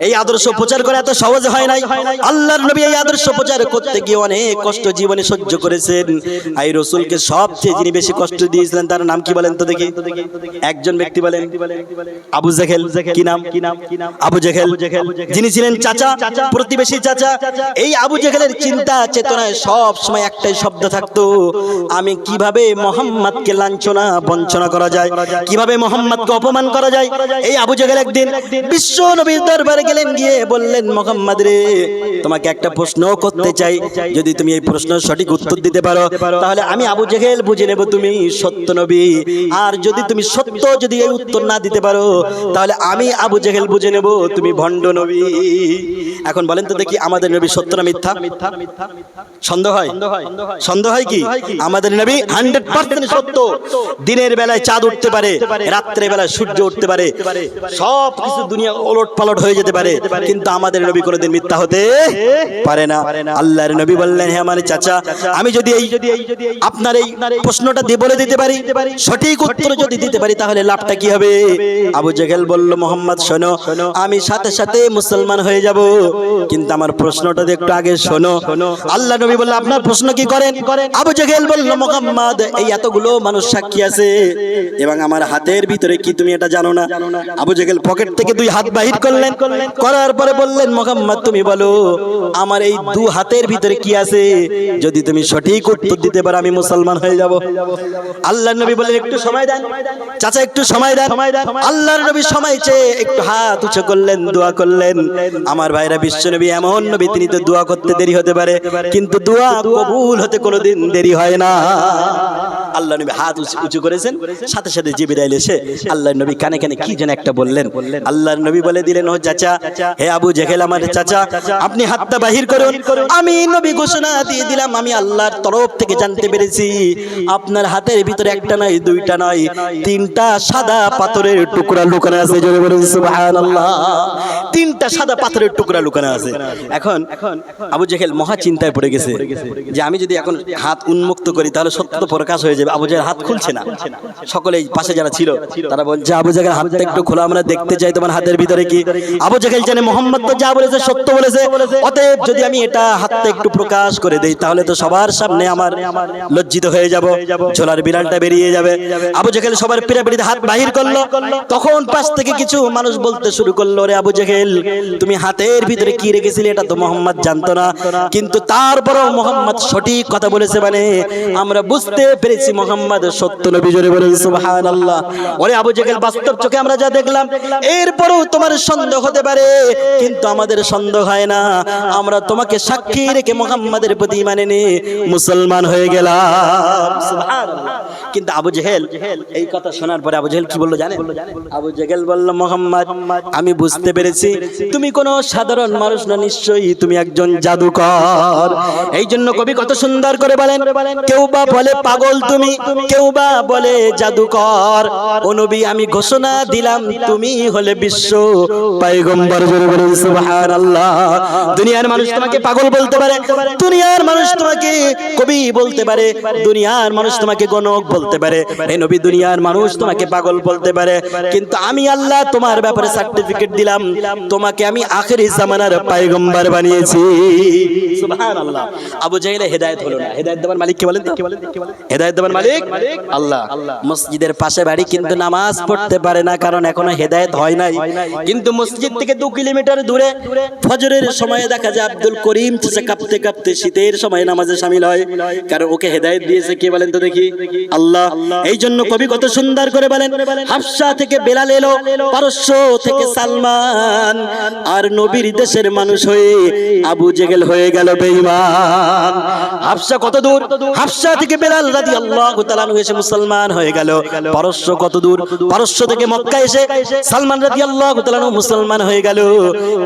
এই আদর্শ প্রচার করা এত সহজ হয় নাই। আল্লাহর নবী এই আদর্শ প্রচার করতে গিয়ে অনেক কষ্ট জীবনে সহ্য করেছেন। এই রাসূলকে সবচেয়ে যিনি বেশি কষ্ট দিয়েছিলেন তার নাম কি বলেন তো দেখি? একজন ব্যক্তি বলেন, আবু জেহেল। কি নাম? আবু জেহেল, যিনি ছিলেন চাচা, প্রতিবেশী চাচা। এই আবু জেহেলের চিন্তা চেতনায় সব সময় একটাই শব্দ থাকতো, আমি কিভাবে মুহাম্মদকে লাঞ্ছনা বঞ্চনা করা যায়, কিভাবে মুহাম্মদকে অপমান করা যায়। এই আবু জেহেল একদিন বিশ্ব নবীর দরবারে গেলেন, গিয়ে বললেন, মুহাম্মদ রে, তোমাকে একটা প্রশ্ন করতে চাই, যদি তুমি এই প্রশ্নের সঠিক উত্তর দিতে পারো তাহলে আমি আবু জেহেল বুঝে নেব তুমি সত্য নবী, আর যদি তুমি সত্য যদি এই উত্তর না দিতে পারো তাহলে আমি আবু জেহেল বুঝে নেব তুমি ভণ্ড নবী। এখন বলেন তো দেখি, আমাদের নবী সত্য না মিথ্যা? সন্দেহ হয়? সন্দেহ হয় কি? আমাদের নবী 100% সত্য। দিনের বেলায় চাঁদ উঠতে পারে, রাত্রে বেলায় সূর্য উঠতে পারে, সব কিছু দুনিয়া ওলট পালট হয়ে যেতে পারে, কিন্তু আমাদের নবী কোনোদিন মিথ্যা হতে পারে না। আল্লাহর নবী বললেন, হে আমার চাচা, আমি যদি এই আপনার এই প্রশ্নটা দিয়ে বলে দিতে পারি, সঠিক উত্তর যদি দিতে পারি তাহলে লাভটা কি হবে? আবু জেহেল বলল, মুহাম্মদ শোনো, আমি সাথে সাথে মুসলমান হয়ে যাব, কিন্তু আমার প্রশ্নটা একটু আগে শোনো। আল্লাহ নবী বললেন, আপনার প্রশ্ন কি করেন? আবু জেহেল বলল, মুহাম্মদ, এই এতগুলো মানুষ সাক্ষী আছে এবং আমার হাতের ভিতরে কি তুমি এটা জানো না? আবু জেহেল পকেট থেকে 2 হাত বাহির করলেন, করার পরে বললেন, মুহাম্মদ তুমি বলো আমার এই 2 হাতের ভিতরে কি আছে, যদি তুমি সঠিক উত্তর দিতে পারো আমি মুসলমান হয়ে যাব। আল্লাহর নবী বললেন, একটু সময় দেন চাচা, একটু সময় দেন। আল্লাহর নবী সময় চেয়ে একটু হাত উঁচু করলেন, দোয়া করলেন। আমার ভাইরা, বিশ্ব নবী এমন নবী, তিনি তো দোয়া করতে দেরি হতে পারে কিন্তু দোয়া কবুল হতে কোনোদিন দেরি হয় না। আল্লাহ নবী হাত উঁচু করেছেন, সাথে সাথে জিবরাইল এসে আল্লাহর নবী কানে কানে কি যেন একটা বললেন। আল্লাহর নবী বলে দিলেন, ও চাচা, হে আবু জেহেল আমার চাচা, আপনি হাতটা বাহির করুন। আমি নবী ঘোষণা দিয়ে দিলাম, আমি আল্লাহর তরফ থেকে জানতে পেরেছি আপনার হাতের ভিতরে একটা নয়, 2টা নয়, 3টা সাদা পাথরের টুকরা লুকানো আছে। জোরে বলুন সুবহানাল্লাহ। 3টা সাদা পাথরের টুকরা লুকানো আছে। এখন আবু জেহেল মহা চিন্তায় পড়ে গেছে যে আমি যদি এখন হাত উন্মুক্ত করি তাহলে সত্য প্রকাশ হয়ে যাবে। আবু জেহেল হাত খুলছে না। সকলেই পাশে যারা ছিল তারা বলছে, আবু জেহেল হাতটা একটু খোলা, আমরা দেখতে চাই তোমার হাতের ভিতরে কি। আবু জেহেল জানে মুহাম্মদ তো যা বলেছে সত্য বলেছে, অতএব যদি আমি এটা হাতটা একটু প্রকাশ করে দেই তাহলে তো সবার সামনে আমার লজ্জিত হয়ে যাব, ঝোলার বিড়ালটা বেরিয়ে যাবে। আবু জেহেল সবার পিড়াপিড়িতে হাত বাহির করলো। তখন পাশ থেকে কিছু মানুষ বলতে শুরু করলো, রে আবু জেহেল, তুমি হাতের ভিতরে কি রেখেছিলে এটা তো মুহাম্মদ জানতো না, কিন্তু তারপরও মুহাম্মদ সঠিক কথা বলেছে, মানে আমরা বুঝতে পেরেছি মুহাম্মদ সত্য নবী। জোরে বলেন সুবহানাল্লাহ। ওরে আবু জেহেল, বাস্তব চোখে আমরা যা দেখলাম, এরপরও তোমার সন্দেহ হতে পারে, কিন্তু আমাদের সন্দেহ হয় না। আমরা তোমাকে সাক্ষী রেখে মুহাম্মাদের প্রতি ঈমান এনে মুসলমান হয়ে গেলাম। সুবহানাল্লাহ। কিন্তু আবু জেহেল এই কথা শোনার পরে আবু জেহেল কি বললো জানেন? আবু জেহেল বলল, মুহাম্মদ, আমি বুঝতে পেরেছি তুমি কোনো সাধারণ সাধারণ মানুষ না, নিশ্চয়ই তুমি একজন জাদুকর। এই জন্য কবি কত সুন্দর করে বলেন, কেউ বা বলে পাগল তুমি, কেউ বা বলে জাদুকর, ও নবী আমি ঘোষণা দিলাম তুমি হলে বিশ্ব পয়গম্বর। জোরে বলুন সুবহানাল্লাহ। দুনিয়ার মানুষ তোমাকে পাগল বলতে পারে, দুনিয়ার মানুষ তোমাকে কবি বলতে পারে, দুনিয়ার মানুষ তোমাকে গণক বলতে পারে, এই নবী দুনিয়ার মানুষ তোমাকে পাগল বলতে পারে, কিন্তু আমি আল্লাহ তোমার ব্যাপারে সার্টিফিকেট দিলাম, তোমাকে আমি আখেরি জামানার পয়গম্বর বানিয়েছি। সুবহানাল্লাহ। আবু জাহেলে হেদায়েত হলো না, হেদায়েত দেওয়ার মালিক কে বলেন তো? হেদায়েত দেওয়ার মালিক আল্লাহ। মসজিদের পাশে বাড়ি কিন্তু নামাজ পড়তে পারে না, কারণ এখনো হেদায়েত হয় নাই। কিন্তু মসজিদ থেকে 2 কিলোমিটার দূরে ফজরের সময় দেখা যায় আব্দুল করিম চাচা কাঁপতে কাঁপতে শীতের সময় নামাজে শামিল হয়, কারণ ওকে হেদায়েত দিয়েছে কে বলেন তো দেখি? আল্লাহ। এই জন্য কবি কত সুন্দর করে বলেন, হাবশা থেকে বেলাল এলো, পারস্য থেকে সালমান, আর নবীর দেশের মানুষ হয়ে আবু জেহেল হয়ে গেল বেঈমান। হাবশা কত দূর? হাবশা থেকে বেলাল রাদিয়াল্লাহু তাআলা আনহু এসে মুসলমান হয়ে গেল। পারস্য কত দূর? পারস্য থেকে মক্কা এসে সালমান রাদিয়াল্লাহু তাআলা আনহু মুসলমান হয়ে গেল,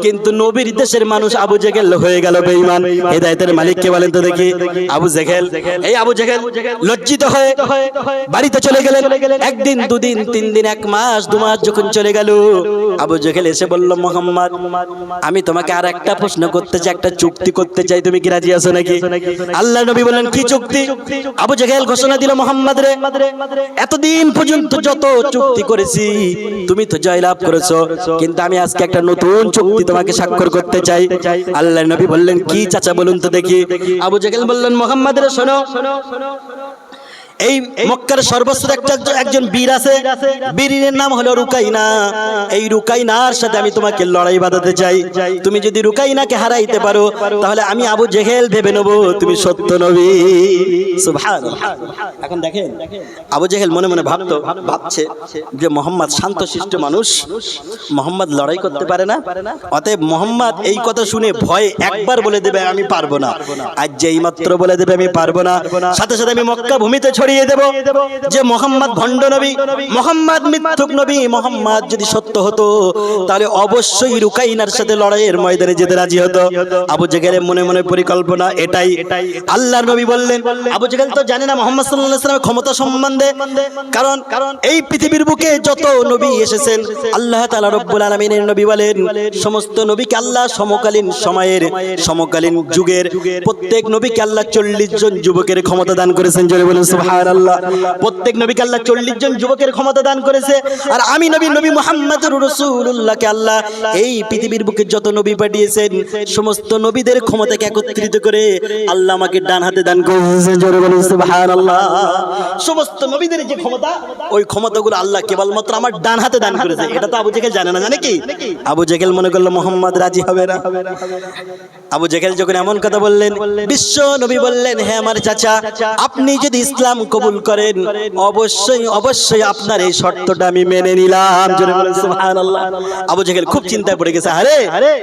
কিন্তু নবীর দেশের মানুষ আবু জেহেল হয়ে গেল বেঈমান। হেদায়েতের মালিক কে বলেন তো দেখি? আবু জেহেল। এই আবু জেহেল লজ্জিত হয়ে বাড়িতে চলে গেলেন। একদিন, দুদিন, 3 দিন, 1 মাস, 2 মাস যখন চলে গেল, আবু জেহেল এসে বলল, মুহাম্মদ আমি তোমাকে আর একটা প্রশ্ন করতে চাই, একটা চুক্তি করতে চাই, তুমি কি রাজি আছো নাকি? আল্লাহ নবী বললেন, কি চুক্তি? আবু জেহেল ঘোষণা দিল, মুহাম্মদ রে, এতদিন পর্যন্ত যত চুক্তি করেছি তুমি তো জয়লাভ করেছো, কিন্তু আমি আজকে একটা নতুন চুক্তি তোমাকে স্বাক্ষর করতে চাই। আল্লাহ নবী বললেন, কি চাচা বলুন তো দেখি? আবু জেহেল বললেন, মুহাম্মদ রে শোনো, এই মক্কার সর্বশ্রেষ্ঠ একজন বীর আছে, বীরের নাম হলো রুকাইনা। এই রুকাইনার সাথে আমি তোমাকে লড়াই বাঁধাতে চাই। তুমি যদি রুকাইনাকে হারাইতে পারো, তাহলে আমি আবু জেহেল ভেবে নেব তুমি সত্য নবী। সুবহানাল্লাহ। এখন দেখেন, আবু জেহেল মনে মনে ভাবছে যে মোহাম্মদ শান্তশিষ্ট মানুষ, মোহাম্মদ লড়াই করতে পারে না, অতএব মোহাম্মদ এই কথা শুনে ভয়ে একবার বলে দেবে আমি পারবো না, আজ যেই মাত্র বলে দেবে আমি পারবো না, সাথে সাথে আমি মক্কা ভূমিতে ছড়িয়ে দেব যে মোহাম্মদ ভণ্ড নবী, মোহাম্মদ মিথ্যুক নবী। মোহাম্মদ যদি সত্য হতো তাহলে অবশ্যই রুকাইনার সাথে লড়াইয়ের ময়দানে যেতে রাজি হতো। আবু জেহেলের মনে মনে পরিকল্পনা এটাই। আল্লাহর নবী বললেন, আবু জেহেল তো জানে না মুহাম্মদ সাল্লাল্লাহু আলাইহি ওয়াসাল্লামের ক্ষমতা সম্বন্ধে, কারণ এই পৃথিবীর বুকে যত নবী এসেছেন আল্লাহ তাআলা রব্বুল আলামিনের নবী বলেন, সমস্ত নবীকে আল্লাহ সমকালীন সময়ের, সমকালীন যুগের প্রত্যেক নবীকে আল্লাহ 40 জন যুবকের ক্ষমতা দান করেছেন। জোরে বলুন সুবহানাল্লাহ। প্রত্যেক নবীকে আল্লাহ 40 জন যুবকের ক্ষমতা দান করেছে, আর আমি নবী মুহাম্মদুর রাসূলুল্লাহকে আল্লাহ এই পৃথিবীর বুকে যত নবী পাঠিয়েছেন সমস্ত নবীদের ক্ষমতাকে একত্রিত করে আল্লাহ আমাকে ডান হাতে দান করেছেন। জোরে বলুন সুবহানাল্লাহ। সমস্ত নবীদের যে ক্ষমতা, ওই ক্ষমতাগুলো আল্লাহ কেবলমাত্র আমার ডান হাতে দান করেছে। এটা তো আবু জেহেল জানে না, জানে কি? আবু জেহেল মনে করলো মুহাম্মদ রাজি হবে না। আবু জেহেল যখন এমন কথা বললেন, বিশ্ব নবী বললেন, হ্যাঁ আমার চাচা, আপনি যদি ইসলাম কবুল করেন অবশ্যই অবশ্যই আপনার এই শর্তটা আমি মেনে নিলাম। জোরে বলেন সুবহানাল্লাহ। আবু জেহেল খুব চিন্তায় পড়ে গেছে, আরে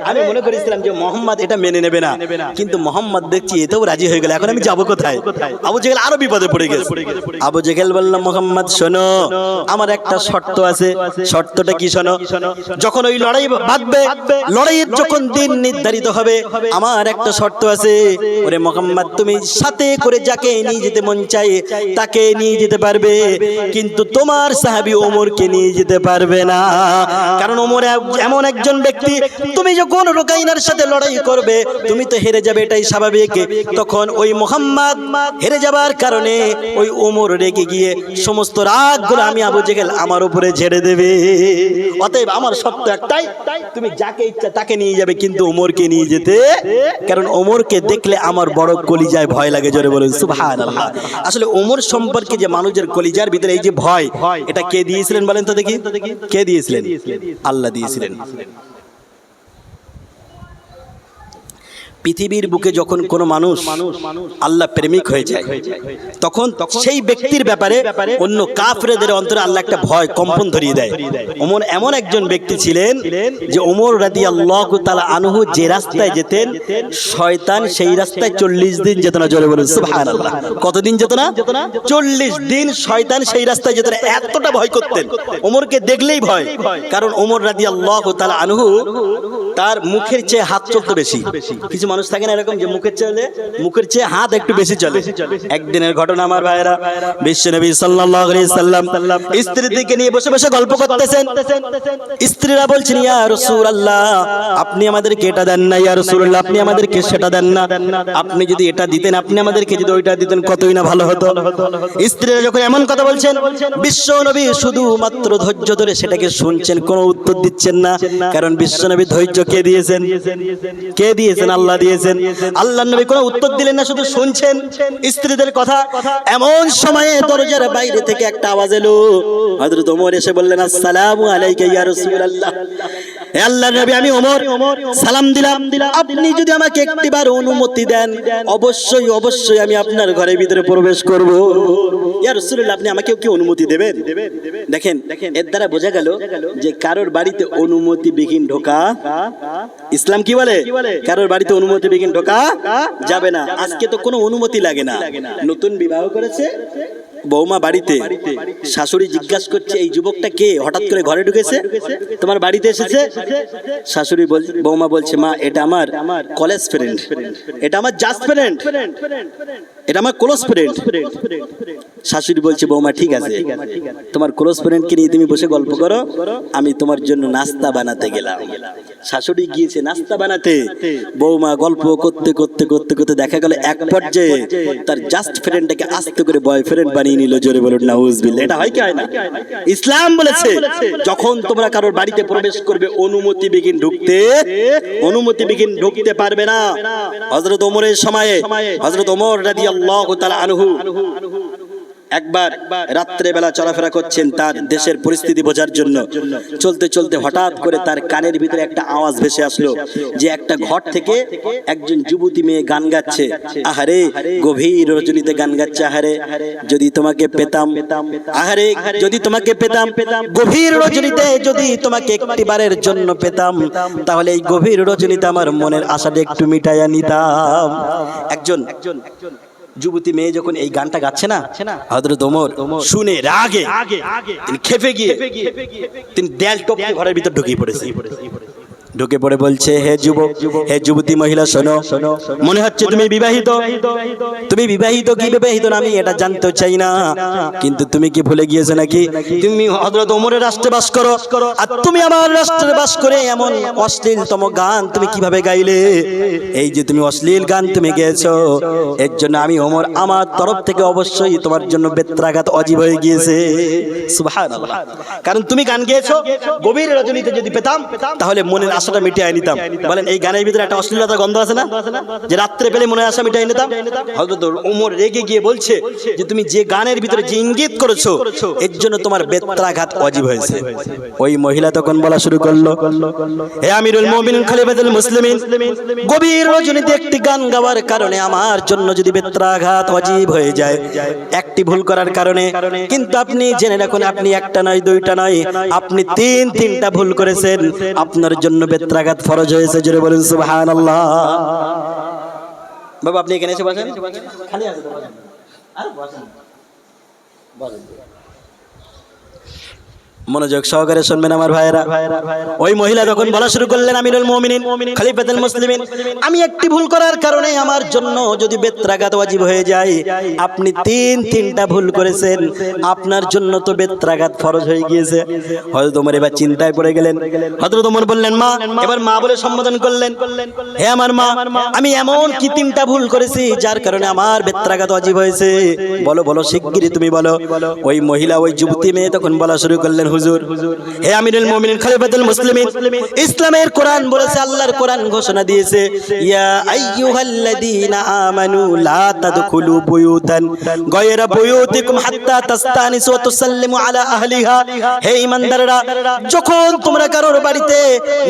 আমি মনে করেছিলাম যে মোহাম্মদ এটা মেনে নেবে না, কিন্তু মোহাম্মদ দেখছি এতেও রাজি হয়ে গেল, এখন আমি যাব কোথায়? আবু জেহেল আরো বিপদে পড়ে গেছে। আবু জেহেল বলল, মুহাম্মদ শোনো, আমার একটা শর্ত আছে। শর্তটা কি শোনো? যখন ওই লড়াই বাঁধবে, লড়াইয়ের যখন দিন নির্ধারিত হবে, আমার একটা শর্ত আছে। ওরে মুহাম্মদ, তুমি সাথে করে যাকে নিয়ে যেতে মন চাই তাকে নিয়ে যেতে পারবে, কিন্তু তোমার সাহাবী ওমরকে নিয়ে যেতে পারবে না, কারণ ওমর এমন একজন ব্যক্তি, তুমি যখন রুকাইনার সাথে লড়াই করবে তুমি তো হেরে যাবে, এটাই স্বাভাবিক। তখন ওই মুহাম্মদ হেরে যাবার কারণে ওই ওমর রেগে গিয়ে সমস্ত রাগগুলো আমি আবু জেহেল আমার উপরে ঝেড়ে দেবে। অতএব আমার শর্ত একটাই, তুমি যাকে ইচ্ছা তাকে নিয়ে যাবে, কিন্তু ওমরকে নিয়ে যেতে, কারণ ওমরকে দেখলে আমার বড় কলিজায় ভয় লাগে। জোরে বলুন সুবহানাল্লাহ। আসলে ওমর সম্পর্কে যে মানুষের কলিজার ভিতরে এই যে ভয়, এটা কে দিয়েছিলেন বলেন তো দেখি? কে দিয়েছিলেন? আল্লাহ দিয়েছিলেন। পৃথিবীর বুকে যখন কোনো মানুষ আল্লাহ প্রেমিক হয়ে যায় তখন সেই ব্যক্তির ব্যাপারে অন্য কাফেরদের অন্তরে আল্লাহ একটা ভয় কম্পন ধরিয়ে দেয়। ওমর এমন একজন ব্যক্তি ছিলেন যে ওমর রাদিয়াল্লাহু তাআলা আনহু যে রাস্তায় যেতেন শয়তান সেই রাস্তায় 40 দিন যেত না। জোরে বলুন সুবহানাল্লাহ। কতদিন যেত না? 40 দিন শয়তান সেই রাস্তায় যেত না। এতটা ভয় করতেন, ওমরকে দেখলেই ভয়। কারণ ওমর রাদিয়াল্লাহু তাআলা আনহু তার মুখের চেয়ে হাত চলতো বেশি। কিছু মানুষ থাকে না এরকম যে মুখের চেয়ে হাত একটু বেশি চলে। একদিনের ঘটনা আমার ভাইরা, বিশ্বনবী সাল্লাল্লাহু আলাইহি সাল্লাম স্ত্রীদেরকে নিয়ে বসে বসে গল্প করতেছেন। স্ত্রীরা বলছেন, ইয়া রাসূলুল্লাহ আপনি আমাদেরকে এটা দেন না, ইয়া রাসূলুল্লাহ আপনি আমাদেরকে সেটা দেন না, আপনি যদি এটা দিতেন, আপনি আমাদেরকে যদি ওইটা দিতেন কতই না ভালো হতো। স্ত্রীরা যখন এমন কথা বলছেন, বিশ্বনবী শুধুমাত্র ধৈর্য ধরে সেটাকে শুনছেন, কোনো উত্তর দিচ্ছেন না। কারণ বিশ্বনবী ধৈর্য কে দিয়েছেন? কে দিয়েছেন? আল্লাহ দিয়েছেন। আল্লাহর নবী কোনো উত্তর দিলেন না, শুধু শুনছেন স্ত্রীদের কথা। এমন সময়ে দরজার বাইরে থেকে একটা আওয়াজ এলো। হযরত ওমর এসে বললেন, আসসালামু আলাইকা ইয়া রাসূলুল্লাহ। হে আল্লাহর নবী আমি ওমর সালাম দিলাম, আপনি যদি আমাকে একটিবার অনুমতি দেন অবশ্যই অবশ্যই আমি আপনার ঘরের ভিতরে প্রবেশ করব। ইয়া রাসূলুল্লাহ আপনি আমাকে কি অনুমতি দেবেন? দেখেন এর দ্বারা বোঝা গেল যে কারোর বাড়িতে অনুমতি বিহীন ঢোকা ইসলাম কি বলে? কারোর বাড়িতে অনুমতি বিহীন ঢোকা যাবে না। আজকে তো কোনো অনুমতি লাগে না। নতুন বিবাহ করেছে বৌমা বাড়িতে, শাশুড়ি জিজ্ঞাসা করছে এই যুবকটা কে, হঠাৎ করে ঘরে ঢুকেছে, তোমার বাড়িতে এসেছে? শাশুড়ি বৌমা বলছে, মা এটা আমার কলেজ ফ্রেন্ড, এটা আমার জাস্ট ফ্রেন্ড, এটা আমার ক্লোজ ফ্রেন্ড। শাশুড়ি বলছে, বৌমা ঠিক আছে, তোমার ক্লোজ ফ্রেন্ডকে নিয়ে তুমি বসে গল্প করো, আমি তোমার জন্য নাস্তা বানাতে গেলাম। শাশুড়ি গিয়েছে নাস্তা বানাতে, বৌমা গল্প করতে করতে করতে করতে দেখা গেল এক পর্যায়ে তার জাস্ট ফ্রেন্ডটাকে আস্তে করে বয়ফ্রেন্ড বানিয়ে নিল। জোরে বলুন নাউজুবিল্লাহ। এটা হয় কি হয় না? ইসলাম বলেছে যখন তোমরা কারোর বাড়িতে প্রবেশ করবে অনুমতি বিহীন ঢুকতে পারবে না। হযরত ওমরের সময়ে হযরত ওমর রাদিয়াল্লাহু তাআলা আনহু একবার রাত্রে বেলা চলাফেরা করছেন তার দেশের পরিস্থিতি বোঝার জন্য। চলতে চলতে হঠাৎ করে তার কানের ভিতরে একটা আওয়াজ ভেসে আসলো যে একটা ঘর থেকে একজন যুবতী মেয়ে গান গাচ্ছে। আহারে গভীর রজনীতে গান গাচ্ছে, আহারে যদি তোমাকে পেতাম, আহারে যদি তোমাকে পেতাম, গভীর রজনীতে যদি তোমাকে একটিবারের জন্য পেতাম, তাহলে এই গভীর রজনীতে আমার মনের আশাটা একটু মিটাইয়া নিতাম। একজন যুবতী মেয়ে যখন এই গানটা গাচ্ছে না, হযরত ওমর শুনে রাগে তিনি খেপে গিয়ে তিনি দেয়াল টপকে ঘরের ভিতর ঢুকে পড়ে বলছে, হে যুবক, হে যুবতী মহিলা শোনো, মনে হচ্ছে তুমি বিবাহিত। তুমি বিবাহিত কি বিবাহিত না আমি এটা জানতে চাই না, কিন্তু তুমি কি ভুলে গিয়েছো নাকি তুমি হযরত ওমরের রাষ্ট্রে বাস করো, আর তুমি আমার রাষ্ট্রে বাস করে এমন অশ্লীলতম গান তুমি কিভাবে গাইলে? এই যে তুমি অশ্লীল গান তুমি গেয়েছো, এর জন্য আমি ওমর আমার তরফ থেকে অবশ্যই তোমার জন্য বেত্রাঘাত অজীব হয়ে গিয়েছে। সুবহানাল্লাহ। কারণ তুমি গান গেয়েছো, গভীর রজনীতে যদি পেতাম তাহলে মনের আশাটা মিটিয়ে নিতাম। বলেন এই গানের ভিতরে একটা অশ্লীলতার গন্ধ আছে না, যে রাত্রে পেলে মনের আশা মিটিয়ে নিতাম। হযরত ওমর রেগে গিয়ে বলছে যে তুমি যে গানের ভিতরে যে ইঙ্গিত করেছো এর জন্য তোমার বেত্রাঘাত অজীব হয়েছে। ওই মহিলা তখন বলা শুরু করলো, হে আমিরুল মুমিনিন খলিফাতুল মুসলিমিন, গভীর রজনীতে একটি গান গাওয়ার কারণে আমার জন্য যদি বেত্রাঘাত অজীব হয়ে যায়, একটি ভুল করার কারণে, কিন্তু আপনি জেনে রাখুন আপনি একটা নয় দুইটা নয়, আপনি তিনটা ভুল করেছেন, আপনার জন্য বেত্রাঘাত ফরজ হয়েছে। জোরে বলুন সুবহানাল্লাহ। বাবা আপনি এখানে এসে বসেন, খালি আছে তো বসেন, আর বসেন, বসেন। মনোযোগ সহকারে শুনবেন আমার ভাইয়েরা। ওই মহিলা তখন বলা শুরু করলেন, আমিরুল মুমিনিন খলিফাতুল মুসলিমিন, আমি একটি ভুল করার কারণে আমার জন্য যদি বেত্রাঘাত ওয়াজিব হয়ে যায়, আপনি তিনটা ভুল করেছেন, আপনার জন্য তো বেত্রাঘাত ফরজ হয়ে গিয়েছে। হযরত ওমর এবার চিন্তায় পড়ে গেলেন। হযরত ওমর বললেন, মা, এবার মা বলে সম্বোধন করলেন, হে আমার মা, আমি এমন কি তিনটা ভুল করেছি যার কারণে আমার বেত্রাঘাত ওয়াজিব হয়েছে? বলো বলো শিগগিরই তুমি বলো। ওই মহিলা ওই যুবতী মেয়ে তখন বলা শুরু করলেন, হুজুর, হে আমিরুল মুমিনিন খলিফাতুল মুসলিমিন, ইসলামের কোরআন বলেছে, আল্লাহর কোরআন ঘোষণা দিয়েছে, ইয়া আইয়ুহাল্লাযীনা আমানু লা তাদখুলু বুয়ুতান গায়রা বুয়ুতিকুম হাত্তা তাস্তানিসু ওয়া তুসাল্লিমু আলা আহলিহা। হে ঈমানদাররা, যখন তোমরা কারোর বাড়িতে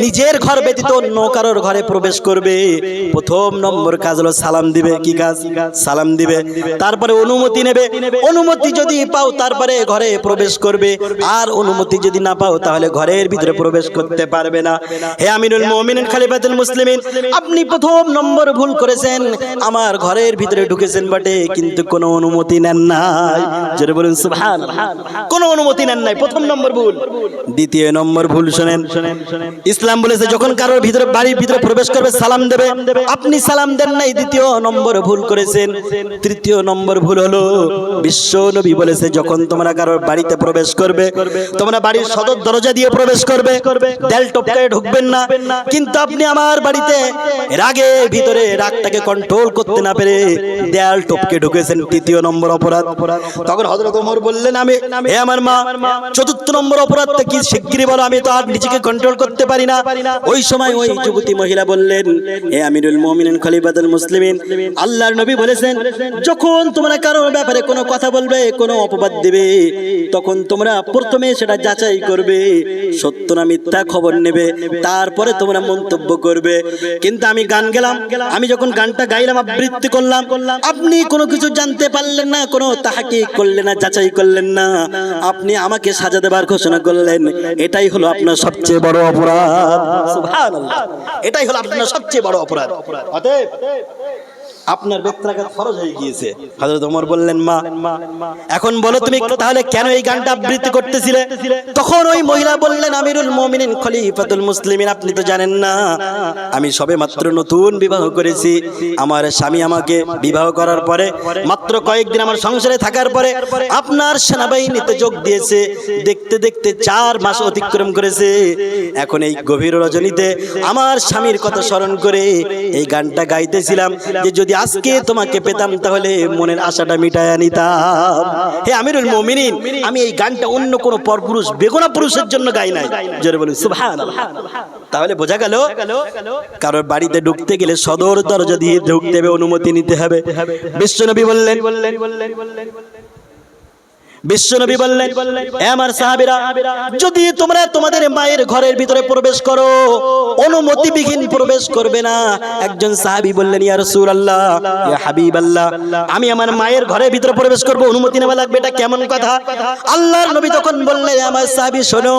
নিজের ঘর ব্যতীত অন্য কারোর ঘরে প্রবেশ করবে, প্রথম নম্বর কাজ হলো সালাম দিবে। কি কাজ? সালাম দিবে। তারপরে অনুমতি নেবে, অনুমতি যদি পাও তারপরে ঘরে প্রবেশ করবে, আর অনুমতি যদি না পাও তাহলে ঘরের ভিতরে প্রবেশ করতে পারবে না। হে আমিরুল মুমিনিন খলিফাতুল মুসলিমিন, আপনি প্রথম নম্বর ভুল করেছেন, আমার ঘরের ভিতরে ঢুকেছেন বটে কিন্তু কোনো অনুমতি নেন নাই। জোরে বলুন সুবহানাল্লাহ। কোনো অনুমতি নেন নাই, প্রথম নম্বর ভুল। দ্বিতীয় নম্বর ভুল শুনেন, ইসলাম বলেছে যখন কারোর ভিতরে বাড়ির ভিতরে প্রবেশ করবে সালাম দেবে, আপনি সালাম দেন নাই, দ্বিতীয় নম্বর ভুল করেছেন। তৃতীয় নম্বর ভুল হলো, বিশ্ব নবী বলেছে যখন তোমরা কারোর বাড়িতে প্রবেশ করবে, তোমরা বাড়ির সদর দরজা দিয়ে প্রবেশ করবে, দেয়াল টপকায় ঢুকবেন না। কিন্তু আপনি আমার বাড়িতে রাগে ভিতরে রাগটাকে কন্ট্রোল করতে না পেরে দেয়াল টপকে ঢুকেছেন, তৃতীয় নম্বর অপরাধ। তখন হযরত ওমর বললেন, আমি হে আমার মা, চতুর্থ নম্বর অপরাধটা কি শিগগিরই বলো, আমি তো আর নিজেকে কন্ট্রোল করতে পারি না। ওই সময় ওই যুবতী মহিলা বললেন, হে আমিরুল মুমিনিন খলিফাতুল মুসলিমিন, আল্লাহর নবী বলেছেন যখন তোমরা কারোর ব্যাপারে কোনো কথা বলবে, কোনো অপবাদ দেবে, তখন তোমরা প্রথমে সেটা যাচাই করবে, সত্য না মিথ্যা খবর নেবে, তারপরে তোমরা মন্তব্য করবে। কিন্তু আমি গান গেলাম, আমি যখন গানটা গাইলাম, আবৃত্তি করলাম, আপনি কোনো কিছু জানতে পারলেন না, কোনো তাহকিক করলেন না, যাচাই করলেন না, আপনি আমাকে সাজা দেবার ঘোষণা করলেন। এটাই হলো আপনার সবচেয়ে বড় অপরাধ। সুবহানাল্লাহ, এটাই হলো আপনার সবচেয়ে বড় অপরাধ। অতএব আপনার বেত্রাঘাত ফরজ হয়ে গিয়েছে। হযরত ওমর বললেন, মা এখন বলো তুমি তাহলে কেন এই গানটা আবৃত্তি করতেছিলে? তখন ওই মহিলা বললেন, আমিরুল মুমিনিন খলিফাতুল মুসলিমিন, আপনি তো জানেন না আমি সবে মাত্র নতুন বিবাহ করেছি। আমার স্বামী আমাকে বিবাহ করার পরে মাত্র কয়েকদিন আমার সংসারে থাকার পরে আপনার সেনাবাহিনীতে যোগ দিয়েছে। দেখতে দেখতে 4 মাস অতিক্রম করেছে। এখন এই গভীর রজনীতে আমার স্বামীর কথা স্মরণ করে এই গানটা গাইতেছিলাম যে যদি আজকে তোমাকে পেতাম তাহলে মনের আশাটা মিটায়া নিতাম। হে আমিরুল মুমিনিন, আমি এই গানটা অন্য কোনো পরপুরুষ বেগুনা পুরুষের জন্য গাই নাই। জোরে বলুন সুবহানাল্লাহ। তাহলে বোঝা গেল কারোর বাড়িতে ঢুকতে গেলে সদর দরজা দিয়ে ঢুকতে হবে, অনুমতি নিতে হবে। বিশ্বনবী বললেন, বিশ্বনবী বললেন, হে আমার সাহাবীরা, যদি তোমরা তোমাদের মায়ের ঘরের ভিতরে প্রবেশ করো, অনুমতিবিহীন প্রবেশ করবে না। একজন সাহাবী বললেন, ইয়া রাসূলুল্লাহ, ইয়া হাবিবাল্লাহ, আমি আমার মায়ের ঘরের ভিতরে প্রবেশ করব, অনুমতি নেওয়া লাগবে, এটা কেমন কথা? আল্লাহর নবী তখন বললেন, আমার সাহাবী শোনো,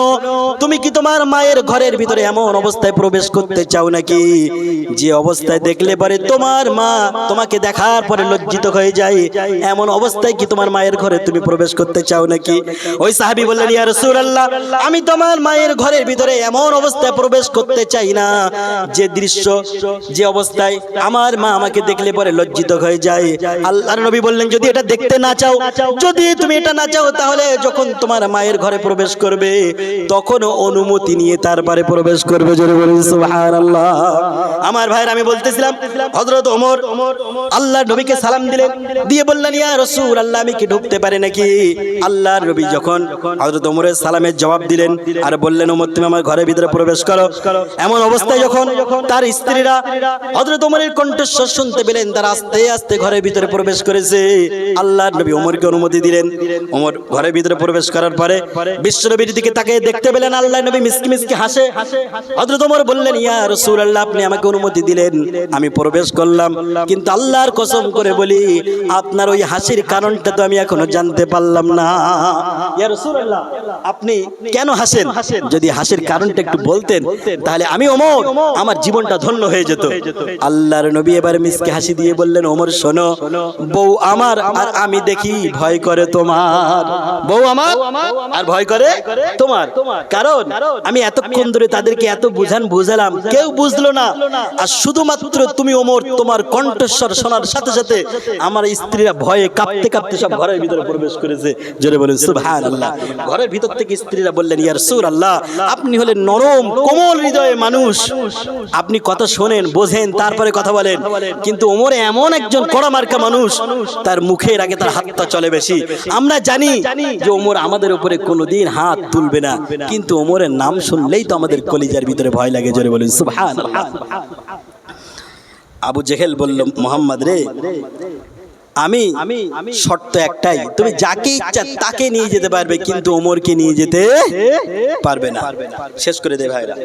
তুমি কি তোমার মায়ের ঘরের ভিতরে এমন অবস্থায় প্রবেশ করতে চাও নাকি যে অবস্থায় দেখলে পরে তোমার মা তোমাকে দেখার পরে লজ্জিত হয়ে যায়? এমন অবস্থায় কি তোমার মায়ের ঘরে তুমি প্রবেশ করতে চাও নাকি? ওই সাহাবী বললেন, ইয়া রাসূলুল্লাহ, আমি তোমার মায়ের ঘরের ভিতরে এমন অবস্থায় প্রবেশ করতে চাই না যে দৃশ্য, যে অবস্থায় আমার মা আমাকে দেখলে পরে লজ্জিত হয়ে যায়। আল্লাহর নবী বললেন, যদি এটা দেখতে না চাও, যদি তুমি এটা না চাও, তাহলে যখন তোমার মায়ের ঘরে প্রবেশ করবে তখন অনুমতি নিয়ে তারপরে প্রবেশ করবে। জোরে বলুন সুবহানাল্লাহ। আমার ভাইরা, আমি বলতেছিলাম হযরত ওমর আল্লাহর নবীকে সালাম দিলেন, দিয়ে বললেন, ইয়া রাসূলুল্লাহ, আমি কি ঢুকতে পারি নাকি? আল্লাহর নবী যখন হযরত ওমরের সালামের জবাব দিলেন আর বললেন, ওমর তুমি আমার ঘরের ভিতরে প্রবেশ করো, এমন অবস্থায় যখন তার স্ত্রীরা হযরত ওমরের কণ্ঠস্বর শুনতে পেলেন, তারা আস্তে আস্তে ঘরের ভিতরে প্রবেশ করেছে। আল্লাহর নবী ওমরকে অনুমতি দিলেন। ওমর ঘরের ভিতরে প্রবেশ করার পরে বিশ্বনবীর দিকে তাকিয়ে দেখতে পেলেন আল্লাহর নবী মিসকি মিসকি হাসে। হযরত ওমর বললেন, ইয়া রাসূলুল্লাহ, আপনি আমাকে অনুমতি দিলেন, আমি প্রবেশ করলাম, কিন্তু আল্লাহর কসম করে বলি আপনার ওই হাসির কারণটা তো আমি এখনো জানতে পারলাম না। ইয়া রাসূলুল্লাহ, আপনি কেন হাসেন? যদি হাসির কারণটা একটু বলতেন তাহলে আমি ওমর আমার জীবনটা ধন্য হয়ে যেত। আল্লাহর নবী এবার মিসকে হাসি দিয়ে বললেন, ওমর শোনো, বউ আমার আর আমি দেখি ভয় করে তোমার, বউ আমার আর ভয় করে তোমার। কারণ আমি এতক্ষণ ধরে তাদেরকে এত বুঝালাম, কেউ বুঝলো না। আর শুধুমাত্র তুমি ওমর, তোমার কণ্ঠস্বর শোনার সাথে সাথে আমার স্ত্রীরা ভয়ে কাঁপতে কাঁপতে সব ঘরের ভিতরে প্রবেশ করেছে। জোরে বলুন সুবহানাল্লাহ। ঘরের ভিতর থেকে স্ত্রীরা বললেন, ইয়া রাসূলুল্লাহ, আপনি হলেন নরম কোমল হৃদয়ে মানুষ, আপনি কথা শোনেন বোঝেন তারপরে কথা বলেন, কিন্তু ওমর এমন একজন কড়া মার্কা মানুষ, তার মুখের আগে তার হাতটা চলে বেশি। আমরা জানি যে ওমর আমাদের উপরে কোনোদিন হাত তুলবে না, কিন্তু ওমরের নাম শুনলেই তো আমাদের কলিজার ভিতরে ভয় লাগে। জোরে বলুন সুবহানাল্লাহ। আবু জেহেল বলল, মুহাম্মদ রে, আমি শর্ত একটাই, তুমি যাকে ইচ্ছা তাকে নিয়ে যেতে পারবে, কিন্তু ওমরকে নিয়ে যেতে পারবে না। শেষ করে দে ভাইরা।